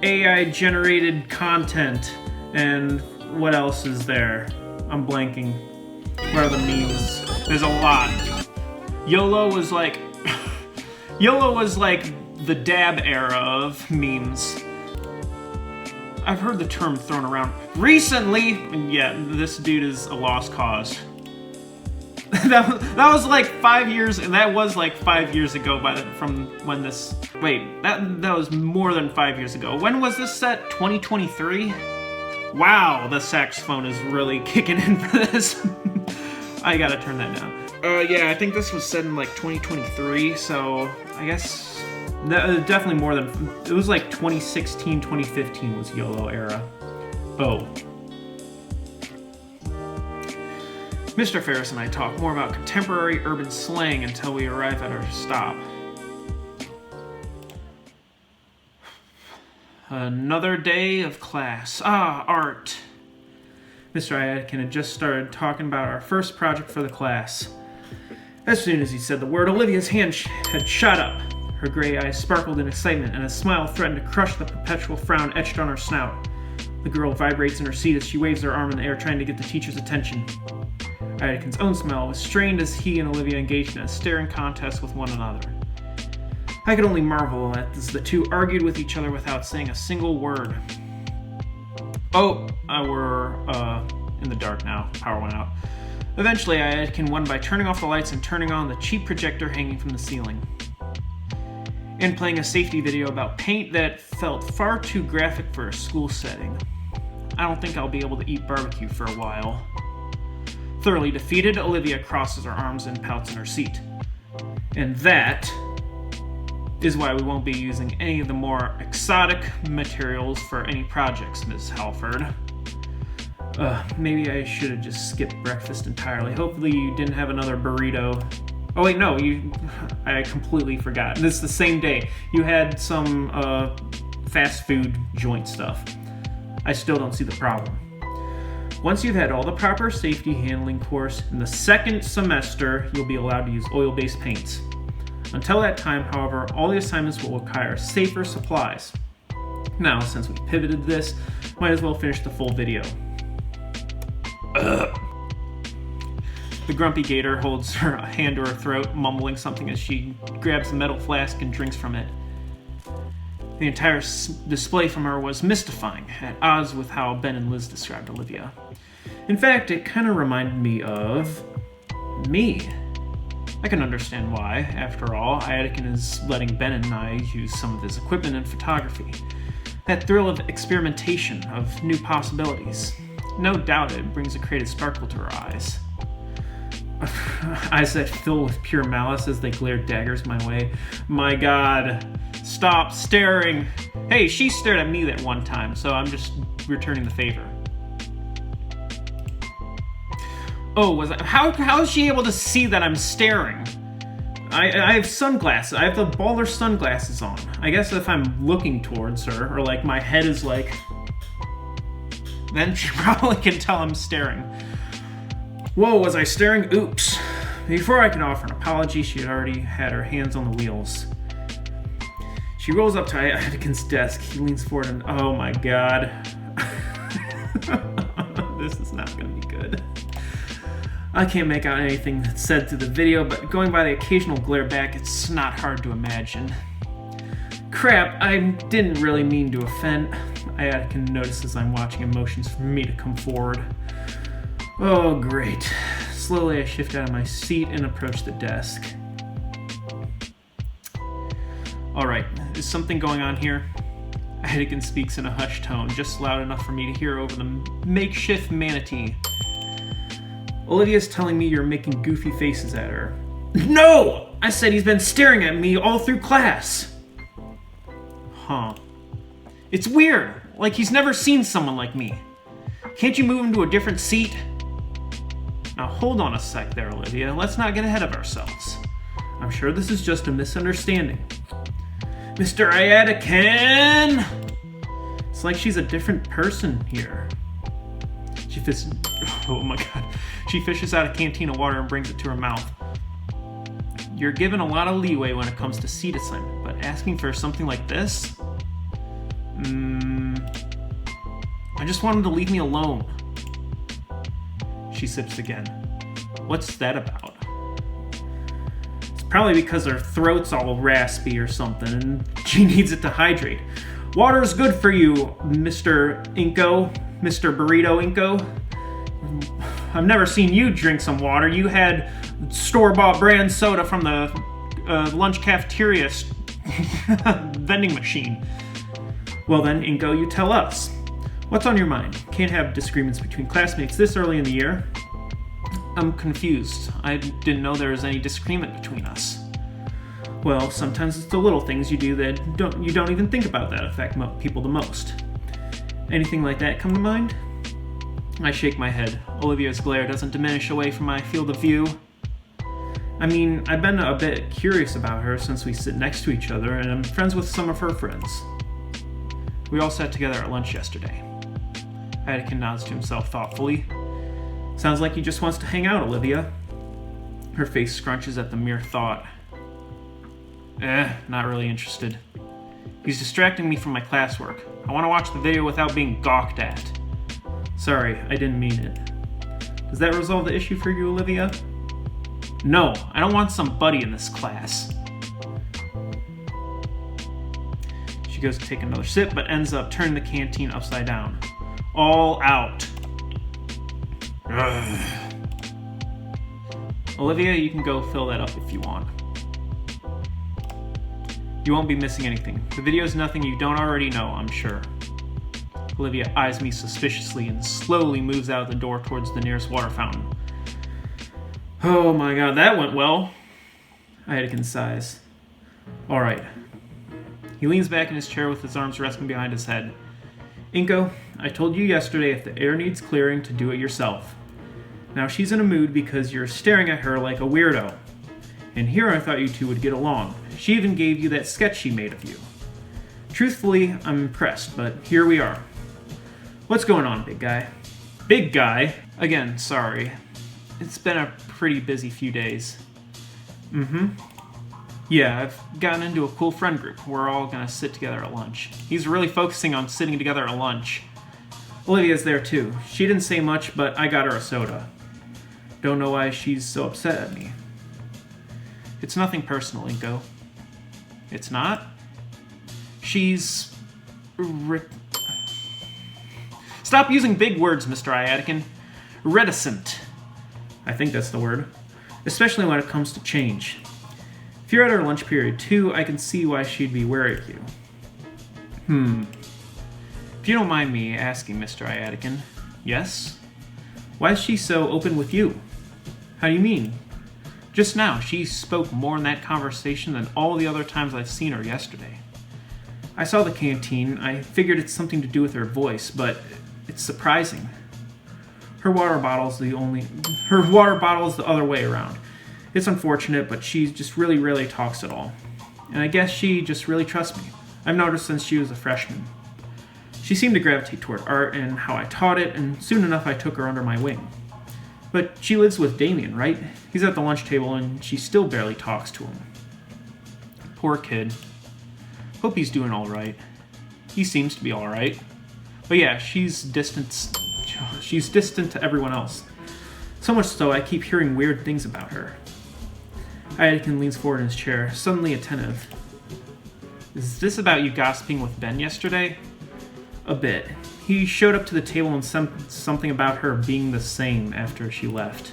AI generated content and what else is there? I'm blanking. What are the memes? There's a lot. YOLO was like the dab era of memes. I've heard the term thrown around recently, and yeah, this dude is a lost cause. that was like 5 years, and that was like 5 years ago from when this. Wait, that was more than 5 years ago. When was this set? 2023? Wow, the saxophone is really kicking in for this. I gotta turn that down. Yeah, I think this was set in like 2023, so I guess definitely more than. It was like 2016, 2015 was YOLO era. Oh. Mr. Ferris and I talk more about contemporary urban slang until we arrive at our stop. Another day of class. Ah, art. Mr. Iadkin had just started talking about our first project for the class. As soon as he said the word, Olivia's hand had shot up. Her gray eyes sparkled in excitement, and a smile threatened to crush the perpetual frown etched on her snout. The girl vibrates in her seat as she waves her arm in the air, trying to get the teacher's attention. Iadkin's own smile was strained as he and Olivia engaged in a staring contest with one another. I could only marvel as the two argued with each other without saying a single word. Oh, we're in the dark now. Power went out. Eventually, Ayatkin won by turning off the lights and turning on the cheap projector hanging from the ceiling. And playing a safety video about paint that felt far too graphic for a school setting. I don't think I'll be able to eat barbecue for a while. Thoroughly defeated, Olivia crosses her arms and pouts in her seat. And that is why we won't be using any of the more exotic materials for any projects, Ms. Halford. Maybe I should have just skipped breakfast entirely. Hopefully you didn't have another burrito. Oh wait, no, I completely forgot. This is the same day. You had some fast food joint stuff. I still don't see the problem. Once you've had all the proper safety handling course, in the second semester, you'll be allowed to use oil-based paints. Until that time, however, all the assignments will require safer supplies. Now, since we pivoted this, might as well finish the full video. Ugh. The grumpy Gator holds her hand to her throat, mumbling something as she grabs the metal flask and drinks from it. The entire display from her was mystifying, at odds with how Ben and Liz described Olivia. In fact, it kind of reminded me of me. I can understand why. After all, Ayatkin is letting Ben and I use some of his equipment in photography. That thrill of experimentation, of new possibilities. No doubt it brings a creative sparkle to her eyes. Eyes that fill with pure malice as they glare daggers my way. My God, stop staring. Hey, she stared at me that one time, so I'm just returning the favor. Oh, how is she able to see that I'm staring? I have sunglasses. I have the baller sunglasses on. I guess if I'm looking towards her, or like my head is like, then she probably can tell I'm staring. Whoa, was I staring? Oops. Before I can offer an apology, she had already had her hands on the wheels. She rolls up to Ayatkin's desk. He leans forward and, oh my God. This is not going to be good. I can't make out anything that's said through the video, but going by the occasional glare back, it's not hard to imagine. Crap, I didn't really mean to offend. Ayatkin notices I'm watching and motions for me to come forward. Oh, great. Slowly, I shift out of my seat and approach the desk. All right, is something going on here? Ayatkin speaks in a hushed tone, just loud enough for me to hear over the makeshift manatee. Olivia's telling me you're making goofy faces at her. No! I said he's been staring at me all through class. Huh. It's weird. Like he's never seen someone like me. Can't you move him to a different seat? Now hold on a sec there, Olivia. Let's not get ahead of ourselves. I'm sure this is just a misunderstanding. Mr. Ayatkin! It's like she's a different person here. Oh my God. She fishes out a canteen of water and brings it to her mouth. You're given a lot of leeway when it comes to seat assignment, but asking for something like this? I just want him to leave me alone. She sips again. What's that about? It's probably because her throat's all raspy or something, and she needs it to hydrate. Water's good for you, Mr. Inko. Mr. Burrito Inko. I've never seen you drink some water. You had store-bought brand soda from the lunch cafeteria vending machine. Well then, Inko, you tell us. What's on your mind? Can't have disagreements between classmates this early in the year. I'm confused. I didn't know there was any disagreement between us. Well, sometimes it's the little things you do that you don't even think about that affect people the most. Anything like that come to mind? I shake my head. Olivia's glare doesn't diminish away from my field of view. I mean, I've been a bit curious about her since we sit next to each other, and I'm friends with some of her friends. We all sat together at lunch yesterday. Ayatkin nods to himself thoughtfully. Sounds like he just wants to hang out, Olivia. Her face scrunches at the mere thought. Not really interested. He's distracting me from my classwork. I want to watch the video without being gawked at. Sorry, I didn't mean it. Does that resolve the issue for you, Olivia? No, I don't want some buddy in this class. She goes to take another sip, but ends up turning the canteen upside down. All out. Ugh. Olivia, you can go fill that up if you want. You won't be missing anything. The video's nothing you don't already know, I'm sure. Olivia eyes me suspiciously and slowly moves out the door towards the nearest water fountain. Oh my god, that went well. Anakin sighs. Alright. He leans back in his chair with his arms resting behind his head. Inko, I told you yesterday if the air needs clearing to do it yourself. Now she's in a mood because you're staring at her like a weirdo. And here I thought you two would get along. She even gave you that sketch she made of you. Truthfully, I'm impressed, but here we are. What's going on, big guy? Big guy? Again, sorry. It's been a pretty busy few days. Yeah, I've gotten into a cool friend group. We're all gonna sit together at lunch. He's really focusing on sitting together at lunch. Olivia's there too. She didn't say much, but I got her a soda. Don't know why she's so upset at me. It's nothing personal, Inko. It's not? She's... Stop using big words, Mr. Iatican. Reticent. I think that's the word. Especially when it comes to change. If you're at our lunch period too, I can see why she'd be wary of you. If you don't mind me asking, Mr. Iatican. Yes? Why is she so open with you? How do you mean? Just now, she spoke more in that conversation than all the other times I've seen her yesterday. I saw the canteen. I figured it's something to do with her voice, but it's surprising. Her water bottle's the other way around. It's unfortunate, but she just really rarely talks at all. And I guess she just really trusts me. I've noticed since she was a freshman. She seemed to gravitate toward art and how I taught it, and soon enough I took her under my wing. But she lives with Damien, right? He's at the lunch table and she still barely talks to him. Poor kid. Hope he's doing alright. He seems to be alright. But yeah, she's distant to everyone else. So much so I keep hearing weird things about her. Anakin leans forward in his chair, suddenly attentive. Is this about you gossiping with Ben yesterday? A bit. He showed up to the table and something about her being the same after she left.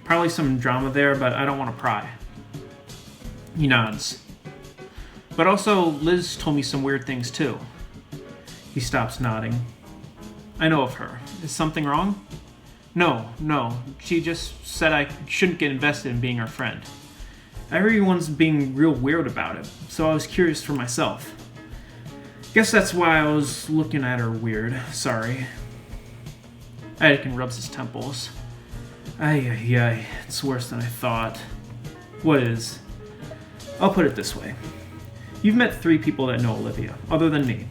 Probably some drama there, but I don't want to pry. He nods. But also, Liz told me some weird things too. He stops nodding. I know of her. Is something wrong? No. She just said I shouldn't get invested in being her friend. Everyone's being real weird about it, so I was curious for myself. Guess that's why I was looking at her weird. Sorry. Anakin rubs his temples. Ay, it's worse than I thought. What is? I'll put it this way. You've met 3 people that know Olivia, other than me.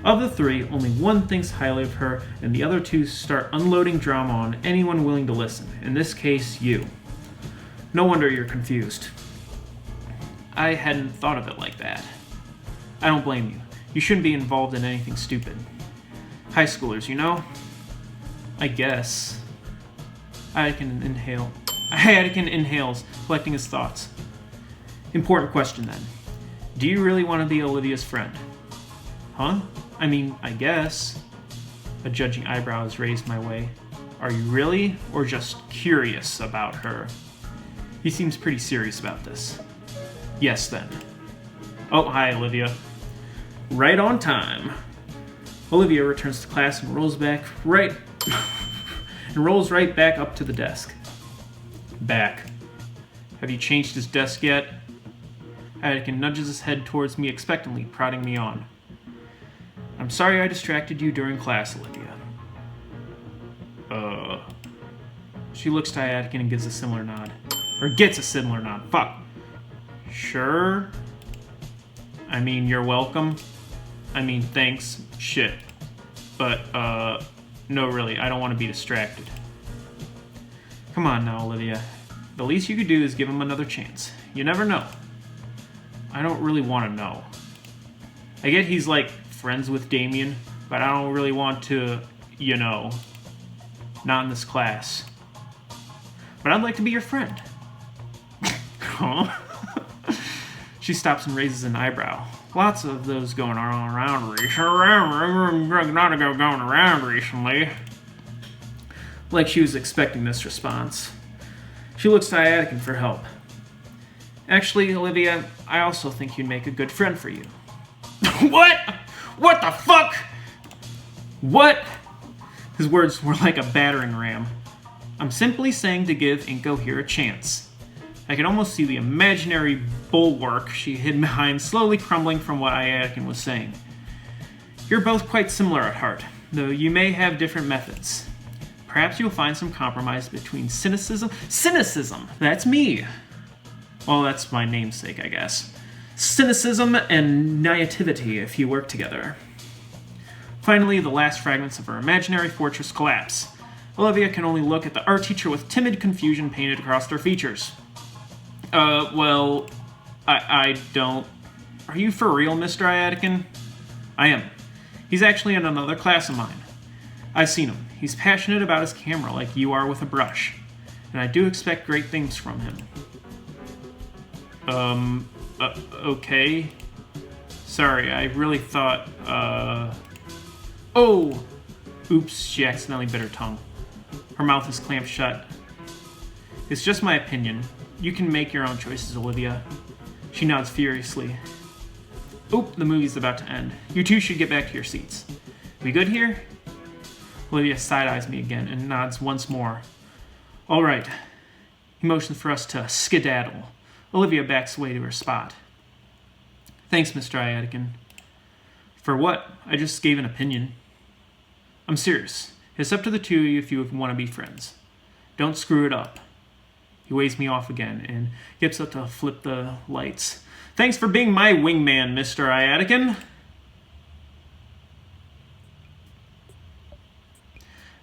Of the 3, only one thinks highly of her, and the other 2 start unloading drama on anyone willing to listen. In this case, you. No wonder you're confused. I hadn't thought of it like that. I don't blame you. You shouldn't be involved in anything stupid. High schoolers, you know? I guess. Anakin inhales, collecting his thoughts. Important question then. Do you really want to be Olivia's friend? Huh? I mean, I guess. A judging eyebrow is raised my way. Are you really, or just curious about her? He seems pretty serious about this. Yes, then. Oh, hi, Olivia. Right on time. Olivia returns to class and rolls right back up to the desk. Back. Have you changed his desk yet? Anakin nudges his head towards me expectantly, prodding me on. I'm sorry I distracted you during class, Olivia. She looks to Anakin and gives a similar nod. Or gets a similar nod. Fuck. Sure? I mean, you're welcome. I mean, thanks. Shit. But, no, really, I don't want to be distracted. Come on now, Olivia. The least you could do is give him another chance. You never know. I don't really want to know. I get he's, like, friends with Damien, but I don't really want to, you know, not in this class. But I'd like to be your friend. Huh? She stops and raises an eyebrow. Lots of those going around recently. Like she was expecting this response. She looks to Iadican for help. Actually, Olivia, I also think you'd make a good friend for you. What? What the fuck? What? His words were like a battering ram. I'm simply saying to give Inko here a chance. I could almost see the imaginary bulwark she hid behind slowly crumbling from what Iadican was saying. You're both quite similar at heart, though you may have different methods. Perhaps you'll find some compromise between cynicism... Cynicism! That's me! Well, that's my namesake, I guess. Cynicism and naivety if you work together. Finally, the last fragments of her imaginary fortress collapse. Olivia can only look at the art teacher with timid confusion painted across their features. Well, I don't... Are you for real, Mr. Iadican? I am. He's actually in another class of mine. I've seen him. He's passionate about his camera like you are with a brush. And I do expect great things from him. Okay. Sorry, I really thought, Oh! Oops, she accidentally bit her tongue. Her mouth is clamped shut. It's just my opinion. You can make your own choices, Olivia. She nods furiously. Oop, the movie's about to end. You two should get back to your seats. We good here? Olivia side-eyes me again and nods once more. All right. He motions for us to skedaddle. Olivia backs away to her spot. Thanks, Mr. Iadican. For what? I just gave an opinion. I'm serious. It's up to the two of you if you want to be friends. Don't screw it up. He waves me off again and gets up to flip the lights. Thanks for being my wingman, Mr. Iadican.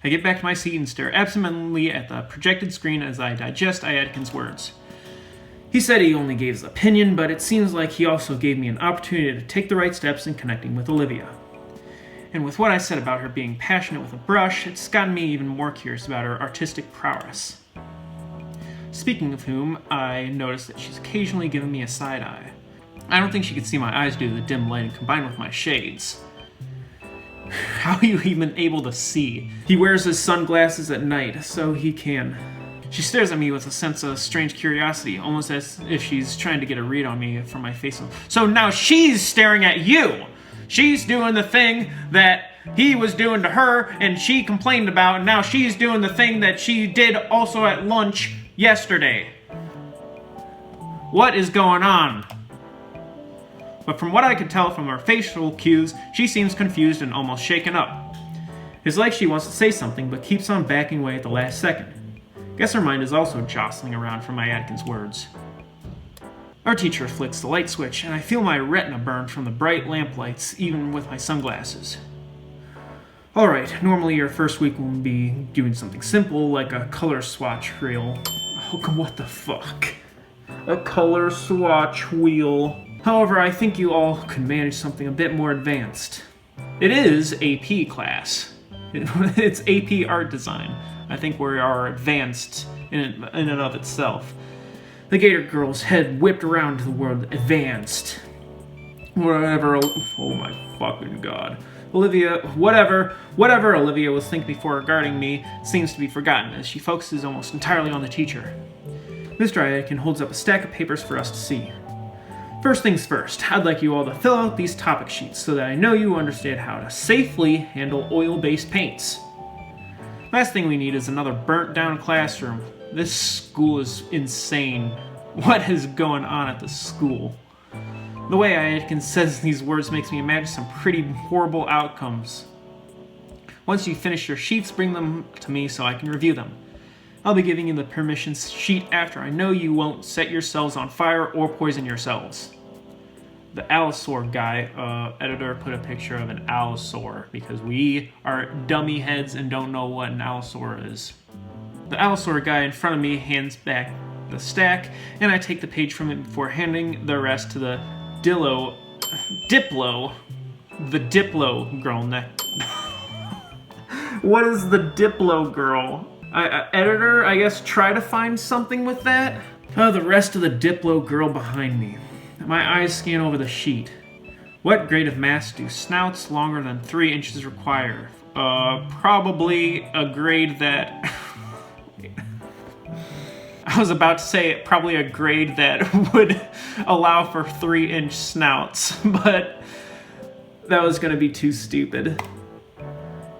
I get back to my seat and stare absentmindedly at the projected screen as I digest Iadican's words. He said he only gave his opinion, but it seems like he also gave me an opportunity to take the right steps in connecting with Olivia. And with what I said about her being passionate with a brush, it's gotten me even more curious about her artistic prowess. Speaking of whom, I noticed that she's occasionally giving me a side eye. I don't think she could see my eyes due to the dim lighting combined with my shades. How are you even able to see? He wears his sunglasses at night, so he can. She stares at me with a sense of strange curiosity, almost as if she's trying to get a read on me from my face. So now she's staring at you! She's doing the thing that he was doing to her, and she complained about, and now she's doing the thing that she did also at lunch yesterday. What is going on? But from what I could tell from her facial cues, she seems confused and almost shaken up. It's like she wants to say something, but keeps on backing away at the last second. Guess her mind is also jostling around from Iadican's words. Our teacher flicks the light switch, and I feel my retina burn from the bright lamplights, even with my sunglasses. Alright, normally your first week will be doing something simple, like a color swatch reel. Oh, what the fuck? A color swatch wheel. However, I think you all could manage something a bit more advanced. It is AP class. It's AP art design. I think we are advanced in and of itself. The Gator girl's head whipped around to the word advanced. Whatever, oh my fucking god. Whatever Olivia was thinking before regarding me seems to be forgotten as she focuses almost entirely on the teacher. Mr. Iadican holds up a stack of papers for us to see. First things first, I'd like you all to fill out these topic sheets so that I know you understand how to safely handle oil-based paints. Last thing we need is another burnt-down classroom. This school is insane. What is going on at this school? The way Iadican says these words makes me imagine some pretty horrible outcomes. Once you finish your sheets, bring them to me so I can review them. I'll be giving you the permission sheet after I know you won't set yourselves on fire or poison yourselves. The allosaur guy, editor put a picture of an allosaur because we are dummy heads and don't know what an allosaur is. The allosaur guy in front of me hands back the stack, and I take the page from it before handing the rest to the Diplo girl next. What is the Diplo girl? Editor, I guess try to find something with that? The rest of the Diplo girl behind me. My eyes scan over the sheet. What grade of maths do snouts longer than 3 inches require? Probably a grade that... I was about to say probably a grade that would allow for 3-inch snouts, but that was gonna be too stupid.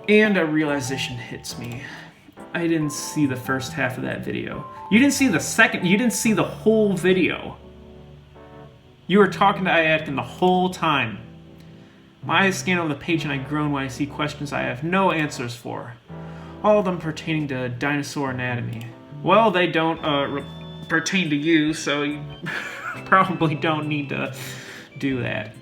And a realization hits me. I didn't see the first half of that video. You didn't see the whole video. You were talking to Ayatkin the whole time. My eyes scan over the page and I groan when I see questions I have no answers for. All of them pertaining to dinosaur anatomy. Well, they don't pertain to you, so you probably don't need to do that.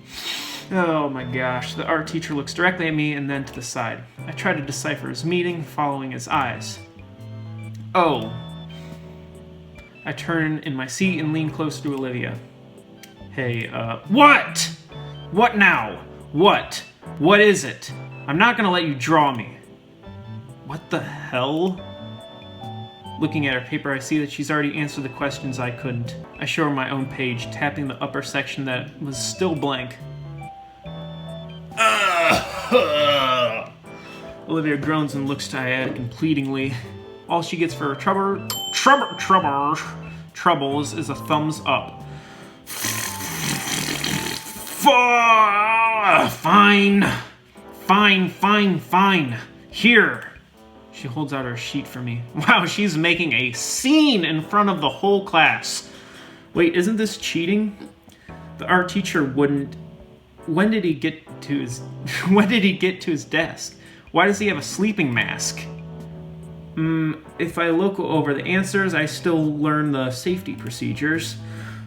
Oh my gosh, the art teacher looks directly at me and then to the side. I try to decipher his meaning, following his eyes. Oh. I turn in my seat and lean close to Olivia. Hey, what? What now? What? What is it? I'm not gonna let you draw me. What the hell? Looking at her paper, I see that she's already answered the questions I couldn't. I show her my own page, tapping the upper section that was still blank. Olivia groans and looks to Ayatkin pleadingly. All she gets for her troubles is a thumbs up. Fine. Here. She holds out her sheet for me. Wow, she's making a scene in front of the whole class. Wait, isn't this cheating? The art teacher wouldn't. When did he get to his desk? Why does he have a sleeping mask? If I look over the answers, I still learn the safety procedures.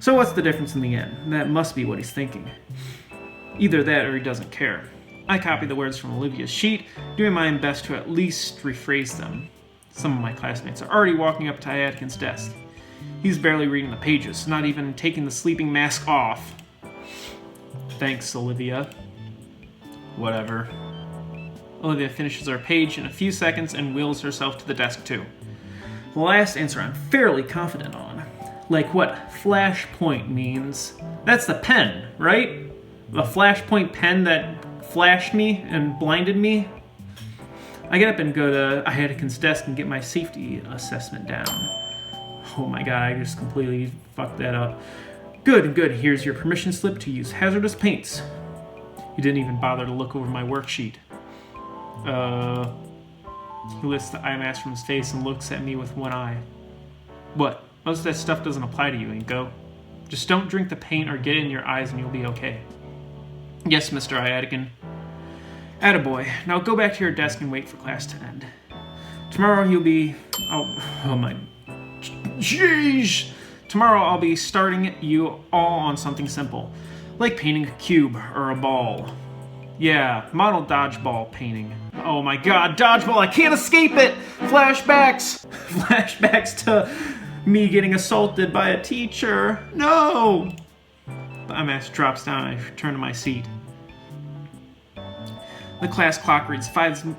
So what's the difference in the end? That must be what he's thinking. Either that or he doesn't care. I copy the words from Olivia's sheet, doing my best to at least rephrase them. Some of my classmates are already walking up to Ayatkin's desk. He's barely reading the pages, not even taking the sleeping mask off. Thanks, Olivia. Whatever. Olivia finishes her page in a few seconds and wheels herself to the desk too. The last answer I'm fairly confident on. Like what flashpoint means. That's the pen, right? The flashpoint pen that flashed me and blinded me. I get up and go to Ayatkin's desk and get my safety assessment down. Oh my god, I just completely fucked that up. Good. Here's your permission slip to use hazardous paints. You didn't even bother to look over my worksheet. He lifts the eye mask from his face and looks at me with one eye. What? Most of that stuff doesn't apply to you, Inko. Just don't drink the paint or get it in your eyes and you'll be okay. Yes, Mr. Ayatkin. Attaboy. Now go back to your desk and wait for class to end. Tomorrow you'll be... Oh my... Jeez! Tomorrow I'll be starting you all on something simple. Like painting a cube or a ball. Yeah, model dodgeball painting. Oh my god, dodgeball, I can't escape it! Flashbacks! Flashbacks to me getting assaulted by a teacher. No! The eye mask drops down and I return to my seat. The class clock reads 5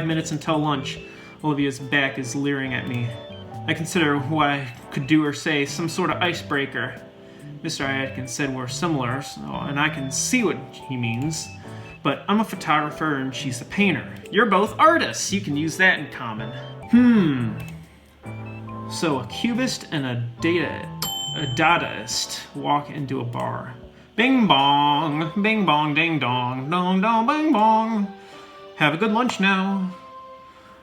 minutes until lunch. Olivia's back is leering at me. I consider what I could do or say some sort of icebreaker. Mr. Ayatkin said we're similar, and I can see what he means. But I'm a photographer and she's a painter. You're both artists. You can use that in common. So a cubist and a Dadaist walk into a bar. Bing bong, ding dong, dong dong, bing bong. Have a good lunch now.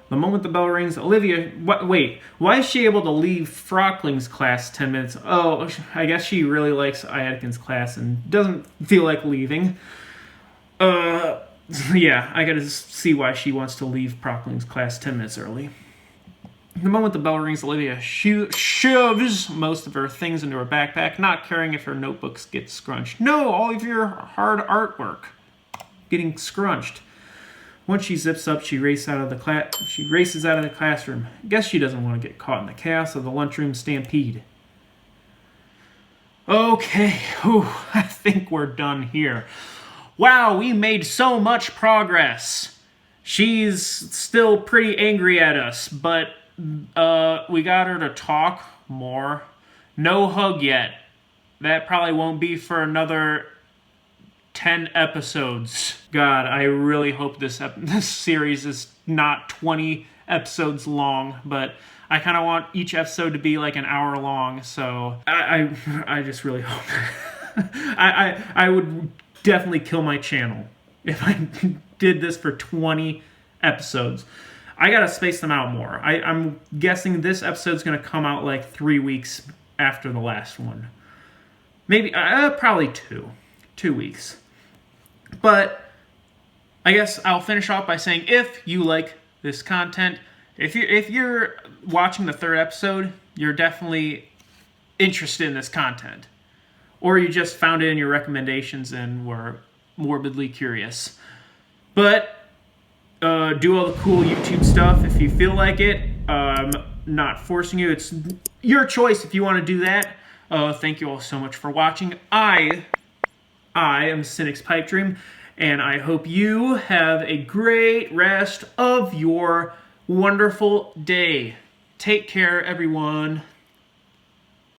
The moment the bell rings, Olivia... Wait, why is she able to leave Frockling's class 10 minutes? Oh, I guess she really likes Ayatkin's class and doesn't feel like leaving. Yeah, I gotta see why she wants to leave Frockling's class 10 minutes early. The moment the bell rings, Olivia shoves most of her things into her backpack, not caring if her notebooks get scrunched. No, all of your hard artwork getting scrunched. Once she zips up, she races out of the classroom. Guess she doesn't want to get caught in the chaos of the lunchroom stampede. Okay, I think we're done here. Wow, we made so much progress. She's still pretty angry at us, but we got her to talk more. No hug yet. That probably won't be for another 10 episodes. God, I really hope this series is not 20 episodes long, but I kind of want each episode to be like an hour long, so I just really hope I would definitely kill my channel if I did this for 20 episodes. I gotta space them out more. I'm guessing this episode's gonna come out like 3 weeks after the last one. Maybe, probably 2 weeks. But I guess I'll finish off by saying, if you like this content, if you're watching the third episode, you're definitely interested in this content. Or you just found it in your recommendations and were morbidly curious. But do all the cool YouTube stuff if you feel like it. I'm not forcing you. It's your choice if you want to do that. Thank you all so much for watching. I am Cynic's Pipe Dream, and I hope you have a great rest of your wonderful day. Take care, everyone.